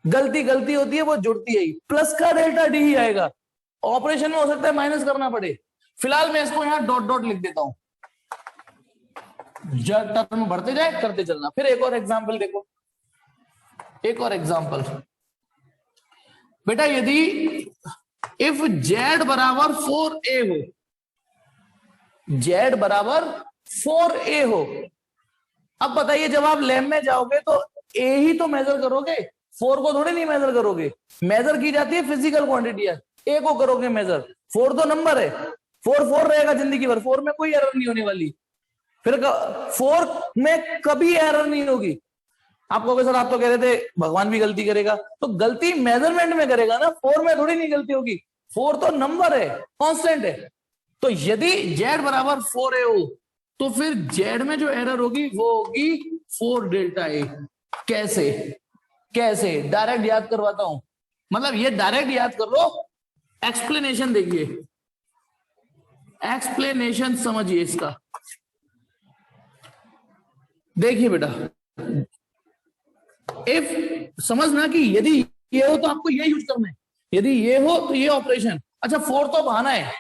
गलती गलती होती है, वो जुड़ती है, प्लस का डेल्टा डी ही आएगा। ऑपरेशन में हो सकता है माइनस करना पड़े, फिलहाल मैं इसको यहां डॉट डॉट लिख देता हूं, जब टर्म बढ़ते जाए करते चलना। फिर एक और एग्जांपल देखो, एक और एग्जांपल बेटा, यदि इफ जेड बराबर 4a हो, जेड बराबर 4a हो, अब बताइए जब आप लैब में जाओगे तो ए ही तो मेजर करोगे, 4 को थोड़ी नहीं मेजर करोगे। मेजर की जाती है फिजिकल क्वांटिटी, ए को करोगे मेजर, 4 तो नंबर है, 4 रहेगा जिंदगी भर, 4 में कोई एरर नहीं होने वाली, फिर 4 में कभी एरर नहीं होगी। आप कहोगे सर आप तो कह रहे थे भगवान भी गलती करेगा, तो गलती मेजरमेंट में करेगा ना, 4 में थोड़ी नहीं गलती होगी, 4 तो नंबर है, कांस्टेंट है। तो यदि z बराबर 4a हो तो फिर z में जो एरर होगी वो होगी 4 डेल्टा ए। कैसे? कैसे? डायरेक्ट याद करवाता हूं, मतलब ये डायरेक्ट याद कर लो, एक्सप्लेनेशन देखिए, एक्सप्लेनेशन समझिए इसका। देखिए बेटा, इफ समझना कि यदि ये हो तो आपको ये यूज करना है, यदि ये हो तो ये ऑपरेशन। अच्छा 4 तो बहाना है,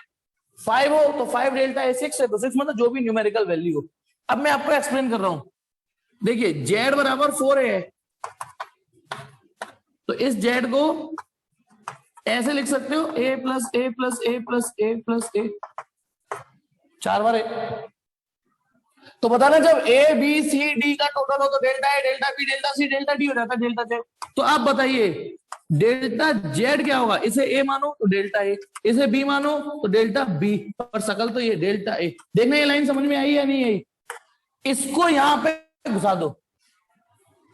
5 हो तो 5 डेल्टा ए 6 है, तो 6 मतलब जो भी न्यूमेरिकल वैल्यू हो। अब मैं आपको एक्सप्लेन कर रहा हूं, देखिए z बराबर 4 है, तो इस z को ऐसे लिख सकते हो a plus A plus A plus A plus A, 4 बार है। तो बताना जब a b c d का टोटल हो तो delta A delta B delta C delta D हो जाता है डेल्टा z। तो आप बताइए डेल्टा z क्या होगा, इसे a मानो तो डेल्टा ए, इसे b मानो तो डेल्टा b, और सकल तो ये डेल्टा ए। देखना ये लाइन समझ में आई या नहीं आई? इसको यहां पे घुसा दो,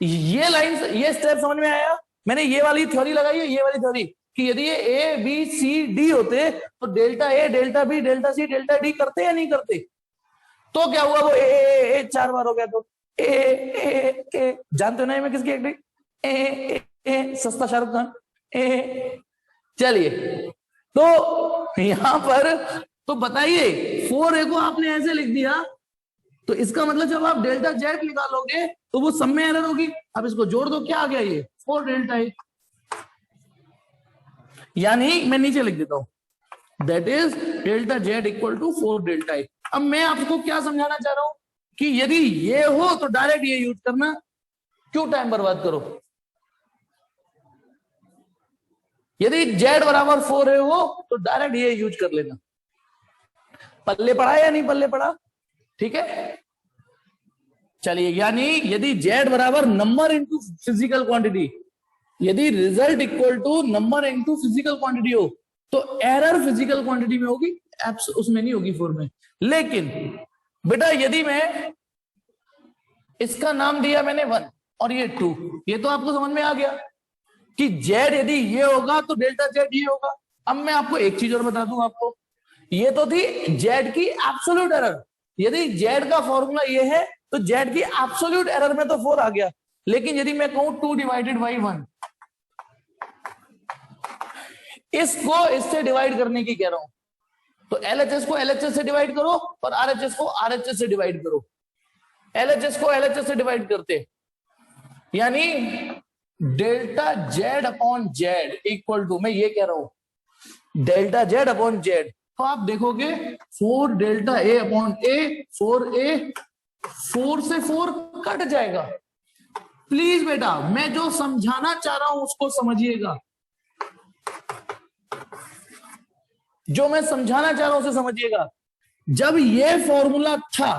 ये लाइन, ये स्टेप समझ में आया? मैंने ये वाली थ्योरी लगाई है, ये वाली थ्योरी कि यदि ये ए बी सी डी होते तो delta A delta B delta C delta D करते या नहीं करते? तो क्या हुआ, वो ए 4 बार हो गया, तो ए जानते हो ना मैं किसकी एक्टिंग, ए सस्ता शाहरुख खान ए। चलिए तो यहां पर तो बताइए 4a को आपने ऐसे लिख दिया, तो इसका मतलब जब आप डेल्टा z निकालोगे तो वो सब में एरर होगी। अब इसको जोड़ दो, क्या आ गया ये 4 डेल्टा ए, यानी मैं नीचे लिख देता हूं that is delta z equal to 4 delta A. अब मैं आपको क्या समझाना चाह रहा हूं कि यदि ये हो तो डायरेक्ट ये यूज करना, क्यों टाइम बर्बाद करो। यदि z बराबर 4a हो तो डायरेक्ट ये यूज कर लेना। पल्ले पड़ा या नहीं पल्ले पड़ा? ठीक है, चलिए, यानी यदि z बराबर नंबर इंटू फिजिकल क्वांटिटी, यदि result equal to number into physical quantity हो तो एरर फिजिकल क्वांटिटी में होगी, एप्स उसमें नहीं होगी 4 में। लेकिन बेटा यदि मैं इसका नाम दिया मैंने 1 और ये 2, ये तो आपको समझ में आ गया कि z यदि ये होगा तो डेल्टा z ये होगा। अब मैं आपको एक चीज और बता दूं आपको, ये तो थी z की एब्सोल्यूट एरर, यदि z का फॉर्मूला ये है तो z की एब्सोल्यूट एरर में तो 4 आ गया। लेकिन यदि मैं कहूं 2 डिवाइडेड बाई 1, इसको इससे डिवाइड करने की कह रहा हूं, तो LHS को LHS से डिवाइड करो और RHS को RHS से डिवाइड करो। LHS को LHS से डिवाइड करते, यानी delta z upon z equal to, मैं ये कह रहा हूं डेल्टा z अपॉन z, तो आप देखोगे 4 delta a upon a, 4a, 4 से 4 कट जाएगा। प्लीज बेटा मैं जो समझाना चाह रहा हूं उसको समझिएगा, जो मैं समझाना चाह रहा हूं उसे समझिएगा। जब ये फॉर्मूला था,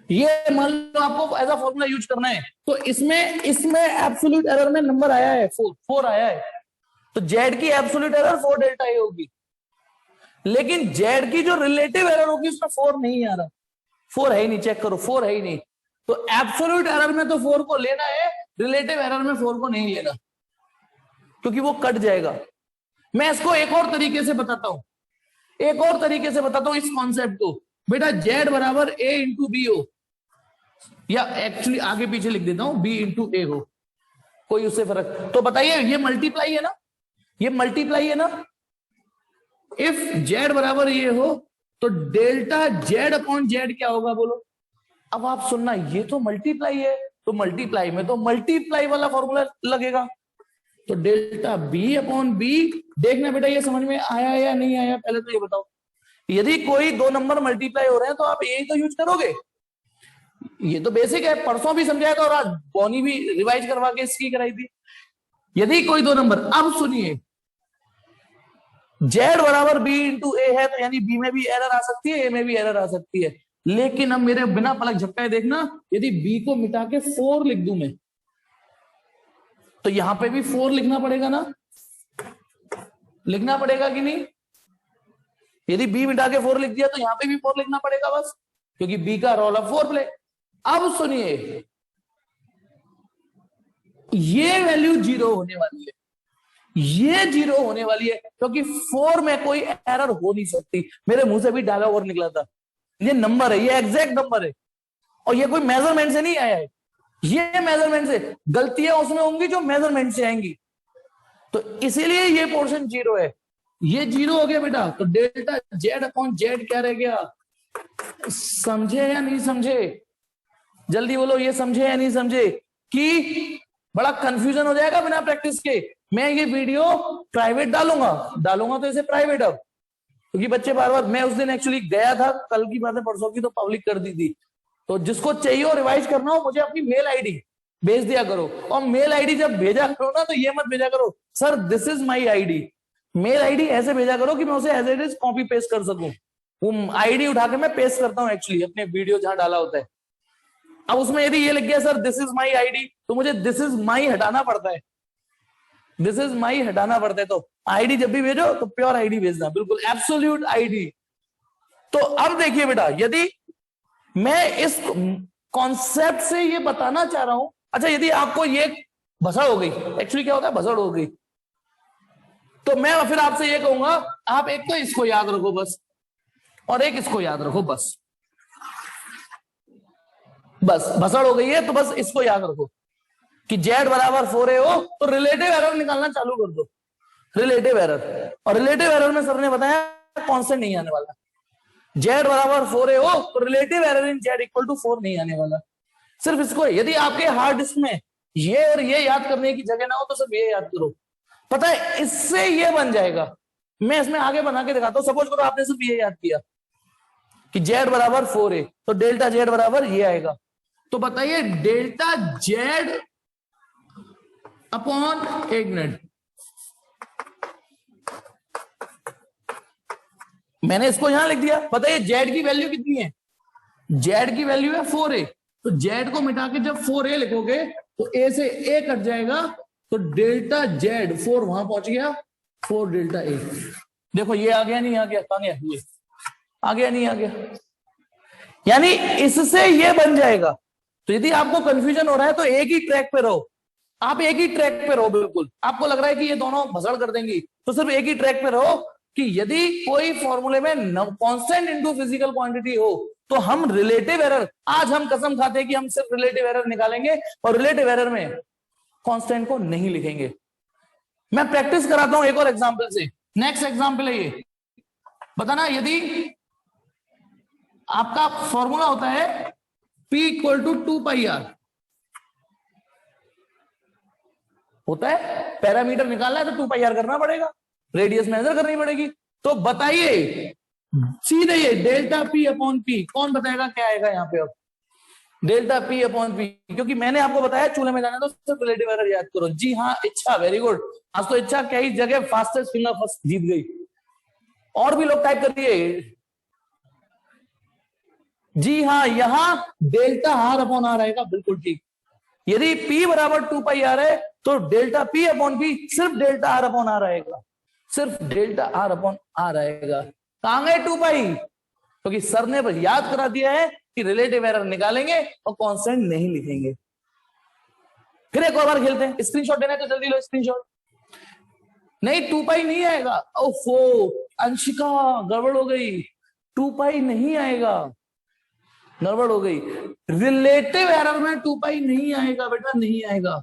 ये मान लो आपको ऐसा फॉर्मूला यूज करना है, तो इसमें एब्सोल्यूट एरर में नंबर आया है 4 आया है, तो z की एब्सोल्यूट एरर 4 डेल्टा ए होगी। लेकिन z की जो रिलेटिव एरर होगी उसमें 4 नहीं आ रहा, 4 है ही नहीं, चेक करो 4 है ही नहीं। तो एब्सोल्यूट एरर में तो 4 को लेना है, रिलेटिव एरर में 4 को नहीं लेना, क्योंकि वो कट जाएगा। मैं इसको एक और तरीके से बताता हूं, एक और तरीके से बताता हूं इस कॉन्सेप्ट को। बेटा z बराबर a इंटू बी हो, या एक्चुअली आगे पीछे लिख देता हूं b इंटू ए हो, कोई उससे फर्क, तो बताइए ये मल्टीप्लाई है ना, ये मल्टीप्लाई है ना। इफ z बराबर ये हो तो डेल्टा z अपॉन z क्या होगा बोलो। अब आप सुनना, ये तो मल्टीप्लाई है, तो मल्टीप्लाई में तो मल्टीप्लाई वाला फॉर्मूला लगेगा, तो डेल्टा b अपॉन बी। देखना बेटा ये समझ में आया या नहीं आया, पहले तो ये बताओ। यदि कोई 2 नंबर मल्टीप्लाई हो रहे हैं तो आप यही तो यूज करोगे, ये तो बेसिक है, परसों भी समझाया था और आज बॉनी भी रिवाइज करवा के इसकी कराई थी। यदि कोई 2 नंबर, अब सुनिए z बराबर b इंटू ए है, तो यानी b में भी एरर आ सकती है, a में भी एरर आ सकती है। लेकिन अब मेरे बिना पलक झपकाए देखना, यदि b को मिटा के 4 लिख दूं मैं, तो यहां पे भी 4 लिखना पड़ेगा ना, लिखना पड़ेगा कि नहीं? यदि बी मिटा के 4 लिख दिया तो यहां पे भी 4 लिखना पड़ेगा बस, क्योंकि बी का रोल ऑफ 4 प्ले। अब सुनिए, ये वैल्यू 0 होने वाली है, ये 0 होने वाली है, क्योंकि 4 में कोई एरर हो नहीं सकती। मेरे मुंह से भी डायलॉग और निकला था, ये नंबर है, ये एग्जैक्ट नंबर है, और ये कोई मेजरमेंट से नहीं आया है, ये मेजरमेंट से, गलतियां उसमें होंगी जो मेजरमेंट से आएंगी, तो इसीलिए ये पोर्शन 0 है। ये 0 हो गया बेटा, तो डेल्टा जेड अपॉन जेड क्या रह गया? समझे या नहीं समझे? जल्दी बोलो, ये समझे या नहीं समझे? कि बड़ा कंफ्यूजन हो जाएगा बिना प्रैक्टिस के। मैं ये वीडियो प्राइवेट डालूंगा तो इसे प्राइवेट, अब क्योंकि बच्चे बार बार, मैं उस दिन एक्चुअली गया था, कल की बात है, परसों की, तो पब्लिक कर दी थी। तो जिसको चाहिए और रिवाइज करना हो, मुझे अपनी मेल आईडी भेज दिया करो, और मेल आईडी जब भेजा करो ना, तो ये मत भेजा करो sir this is my ID. Mail ID ऐसे भेजा करो कि मैं उसे as it is copy paste कर सकूं। वो आईडी उठा के मैं पेस्ट करता हूं एक्चुअली अपने वीडियो जहां डाला होता है। अब उसमें यदि ये लिख गया sir this is my ID, तो मुझे दिस इज माई हटाना पड़ता है, दिस इज माई हटाना पड़ता है। तो आईडी जब भी भेजो तो प्योर आईडी भेजना, बिल्कुल एब्सोल्यूट आईडी। तो अब देखिए बेटा, यदि मैं इस कॉन्सेप्ट से ये बताना चाह रहा हूं, अच्छा यदि आपको ये भसड़ हो गई, एक्चुअली क्या होता है, भसड़ हो गई, तो मैं फिर आपसे ये कहूंगा, आप एक तो इसको याद रखो बस, और एक इसको याद रखो बस। बस भसड़ हो गई है तो बस इसको याद रखो कि जेड बराबर 4a हो तो रिलेटिव एरर निकालना चालू कर दो, रिलेटिव एरर। और रिलेटिव एरर में सर ने बताया कांस्टेंट नहीं आने वाला। जेड बराबर 4a हो तो relative error in Z equal to 4 नहीं आने वाला। सिर्फ इसको, यदि आपके हार्ड डिस्क में ये और ये याद करने की जगह ना हो तो सिर्फ ये याद करो, पता है इससे ये बन जाएगा। मैं इसमें आगे बना के दिखाता हूं। सपोज करो आपने सिर्फ ये याद किया कि जेड बराबर 4a, तो डेल्टा जेड बराबर ये आएगा। तो बताइए डेल्टा जेड अपॉन, एक मिनट, मैंने इसको यहां लिख दिया। बताइए जेड की वैल्यू कितनी है? जेड की वैल्यू है 4a, तो जेड को मिटा के जब 4a लिखोगे तो a से a कट जाएगा, तो डेल्टा जेड 4 वहां पहुंच गया, 4 डेल्टा a। देखो ये आ गया नहीं आ गया? कहां गया? ये आ गया नहीं आ गया? यानी इससे ये बन जाएगा। तो यदि आपको कंफ्यूजन हो रहा है तो एक ही ट्रैक पे रहो, आप एक ही ट्रैक पे रहो। बिल्कुल आपको लग रहा है कि ये दोनों भसड़ कर देंगी, तो सिर्फ एक ही ट्रैक पे रहो कि यदि कोई फॉर्मूले में कांस्टेंट इनटू फिजिकल क्वांटिटी हो तो हम रिलेटिव एरर, आज हम कसम खाते हैं कि हम सिर्फ रिलेटिव एरर निकालेंगे और रिलेटिव एरर में कांस्टेंट को नहीं लिखेंगे। मैं प्रैक्टिस कराता हूं एक और एग्जांपल से। नेक्स्ट एग्जांपल है ये, बताना यदि आपका फॉर्मूला होता है P इक्वल टू 2πr, होता है पैरामीटर निकालना है तो 2πr करना पड़ेगा, रेडियस मेजर करनी पड़ेगी। तो बताइए सीधे ये डेल्टा P अपॉन P, कौन बताएगा क्या आएगा यहाँ पे? अब डेल्टा P अपॉन P, क्योंकि मैंने आपको बताया चूल्हे में जाना तो सिर्फ रिलेटिव एरर याद करो। जी हाँ इच्छा, वेरी गुड। आज तो इच्छा कई जगह फास्टेस्ट फिंगर फर्स्ट जीत गई। और भी लोग टाइप करिए। जी हाँ, यहां डेल्टा आर अपॉन आर आएगा, बिल्कुल ठीक। यदि P बराबर 2πr है तो डेल्टा P अपॉन P सिर्फ डेल्टा आर अपॉन आर आएगा, सिर्फ डेल्टा आर अपॉन आर आएगा। कहां गए 2π? क्योंकि सर ने बस याद करा दिया है कि रिलेटिव एरर निकालेंगे और कांस्टेंट नहीं लिखेंगे। फिर एक और बार खेलते हैं। स्क्रीनशॉट देना है तो जल्दी लो स्क्रीनशॉट। नहीं 2π नहीं आएगा। ओफो अंशिका, गड़बड़ हो गई, 2π नहीं आएगा, गड़बड़ हो गई। रिलेटिव एरर में 2π नहीं आएगा बेटा, नहीं आएगा।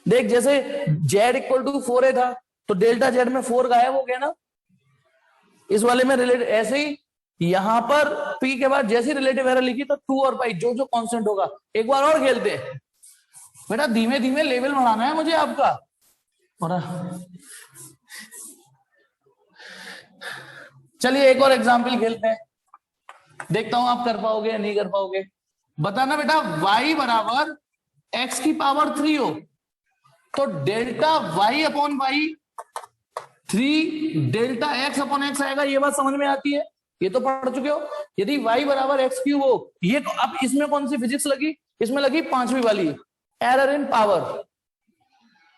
देख जैसे z इक्वल टू 4a था तो डेल्टा z में 4 गायब हो गया ना, इस वाले में रिलेटिव ऐसे ही यहां पर p के बाद जैसी रिलेटिव एरर लिखी तो 2 और π जो जो कांस्टेंट होगा। एक बार और खेलते हैं बेटा, धीमे धीमे लेवल बढ़ाना है मुझे आपका। और चलिए एक और एग्जाम्पल खेलते हैं, देखता हूं आप कर पाओगे या नहीं कर पाओगे। बताना बेटा y बराबर x की पावर 3 हो तो delta y upon y 3 delta x upon x आएगा। ये बात समझ में आती है, ये तो पढ़ चुके हो। यदि y बराबर x क्यूब हो, ये अब इसमें कौन सी फिजिक्स लगी? इसमें लगी 5वीं वाली, error in power,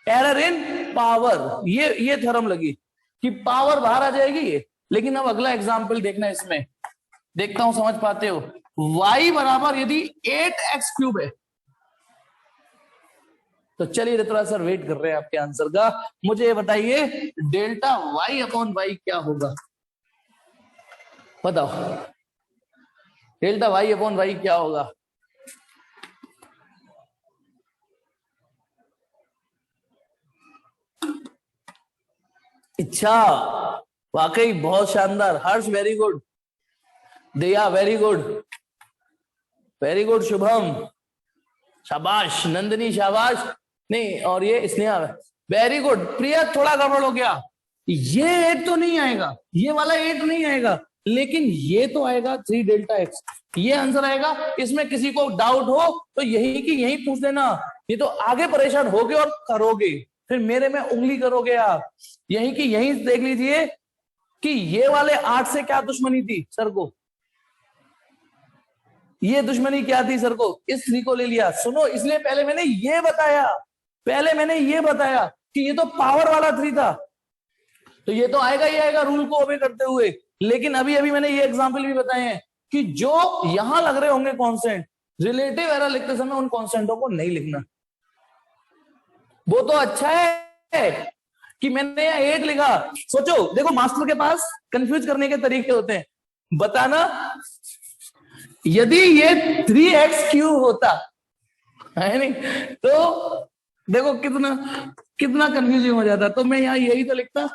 error in power, ये थ्योरम लगी कि पावर बाहर आ जाएगी ये। लेकिन अब अगला एग्जाम्पल देखना, इसमें देखता हूं समझ पाते हो। y बराबर यदि 8x³ है, तो चलिए थोड़ा सा वेट कर रहे हैं आपके आंसर का। मुझे ये बताइए डेल्टा y अपॉन y क्या होगा, बताओ डेल्टा y अपॉन y क्या होगा। अच्छा, वाकई बहुत शानदार। Harsh very good, Daya very good, very good, Shubham शाबाश, नंदिनी शाबाश, नहीं और ये स्नेहा वेरी गुड, प्रिया थोड़ा गड़बड़ हो गया, ये 8 तो नहीं आएगा, ये वाला 8 नहीं आएगा, लेकिन ये तो आएगा 3 डेल्टा एक्स, ये आंसर आएगा। इसमें किसी को डाउट हो तो यही की यही पूछ लेना, ये तो आगे परेशान होगे और करोगे, फिर मेरे में उंगली करोगे आप। यही की यही देख लीजिए कि ये वाले 8 से क्या दुश्मनी थी सर को, ये दुश्मनी क्या थी सर को, इस 3 को ले लिया। सुनो, इसलिए पहले मैंने ये बताया कि ये तो पावर वाला 3 था, तो ये तो आएगा ही आएगा रूल को ओबे करते हुए। लेकिन अभी मैंने ये एग्जांपल भी बताए हैं कि जो यहां लग रहे होंगे कॉन्स्टेंट, रिलेटिव एरर लिखते समय उन कॉन्स्टेंटों को नहीं लिखना। वो तो अच्छा है कि मैंने यहाँ 8 लिखा। सोचो, देखो मास्टर के पास कंफ्यूज करने के तरीके होते हैं। बताना यदि ये 3x³ होता है नहीं, तो देखो कितना कंफ्यूजिंग हो जाता। तो मैं यहाँ यही तो लिखता,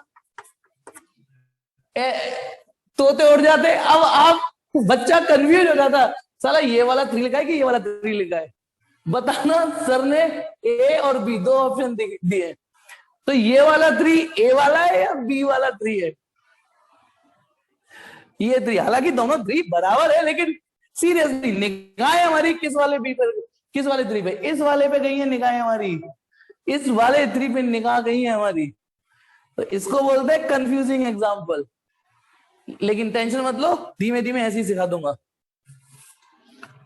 तोते उड़ जाते। अब आप बच्चा कंफ्यूज हो जाता, साला ये वाला 3 लिखा है कि ये वाला 3 लिखा है। बताना, सर ने ए और बी 2 ऑप्शन दिए, तो ये वाला 3 ए वाला है या बी वाला 3 है? ये 3, हालांकि दोनों 3 बराबर है, लेकिन सीरियसली निगाहें हमारी किस वाले बी पर, किस वाले 3 पे? इस वाले पे गई है निगाहें हमारी, इस वाले 3 पे निगाह गई है हमारी। तो इसको बोलते हैं कंफ्यूजिंग एग्जाम्पल। लेकिन टेंशन मत लो, धीमे धीमे ऐसे ही सिखा दूंगा।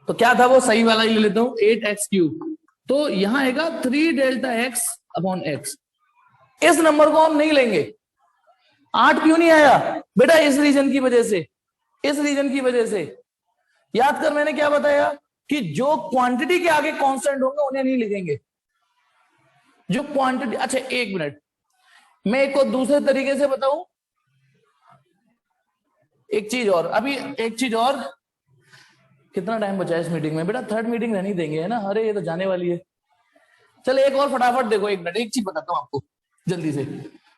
तो क्या था वो, सही वाला ही ले लेता हूं, 8x³। तो यहां आएगा 3 डेल्टा x अपॉन x। इस नंबर को हम नहीं लेंगे। 8 क्यों नहीं आया बेटा? इस रीजन की वजह से, इस रीजन की वजह से। याद कर, मैंने क्या बताया कि जो क्वांटिटी के आगे कांस्टेंट होंगे उन्हें नहीं लिखेंगे, जो क्वांटिटी। अच्छा एक मिनट, मैं एक को दूसरे तरीके से बताऊं, एक चीज और, अभी एक चीज और। कितना टाइम बचा है इस मीटिंग में बेटा? 3rd मीटिंग रहनी देंगे, है ना? अरे ये तो जाने वाली है। चल एक और फटाफट देखो, एक मिनट, एक चीज बताता हूं आपको जल्दी से।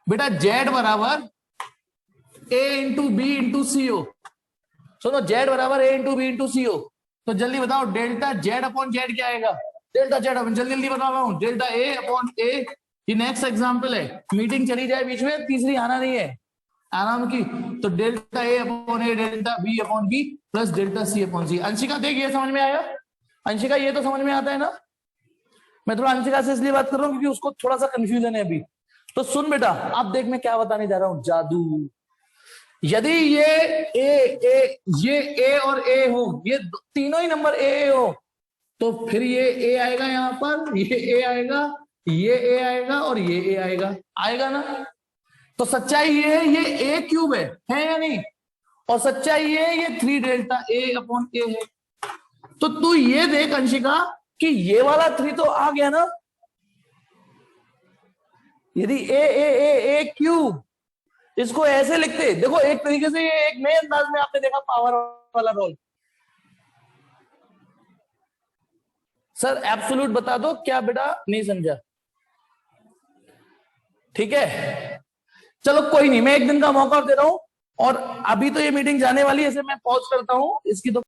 बेटा z बराबर a into B into CO। सुनो, z बराबर a into B into CO। तो जल्दी बताओ डेल्टा z अपॉन z क्या आएगा? डेल्टा z अपन जल्दी बता रहा हूं, डेल्टा a अपॉन a। ये नेक्स्ट एग्जाम्पल है, मीटिंग चली जाए बीच में, तीसरी आना नहीं है, आराम की। तो delta a upon a, delta b upon b plus delta c upon c। Anshika देख, ये समझ में आया? अंशिका ये तो समझ में आता है ना? मैं थोड़ा अंशिका से इसलिए बात कर रहा हूँ क्योंकि उसको थोड़ा सा कंफ्यूजन है अभी। तो सुन बेटा, अब देख मैं क्या बताने जा रहा हूं, जादू। यदि ये ए और ए हो, ये तीनों ही नंबर ए हो, तो फिर ये ए आएगा यहां पर, ये ए आएगा, ये ए आएगा और ये ए आएगा, आएगा ना? तो सच्चाई ये है, ये a³ है या नहीं? और सच्चाई ये 3 डेल्टा a अपॉन a है। तो तू ये देख अंशिका कि ये वाला 3 तो आ गया ना। यदि a³ इसको ऐसे लिखते, देखो एक तरीके से ये एक नए अंदाज में आपने देखा पावर वाला रोल। सर एब्सोल्यूट बता दो क्या बेटा? नहीं समझा? ठीक है, चलो कोई नहीं, मैं एक दिन का मौका दे रहा हूं। और अभी तो ये मीटिंग जाने वाली है, इसे मैं पॉज करता हूं इसकी तो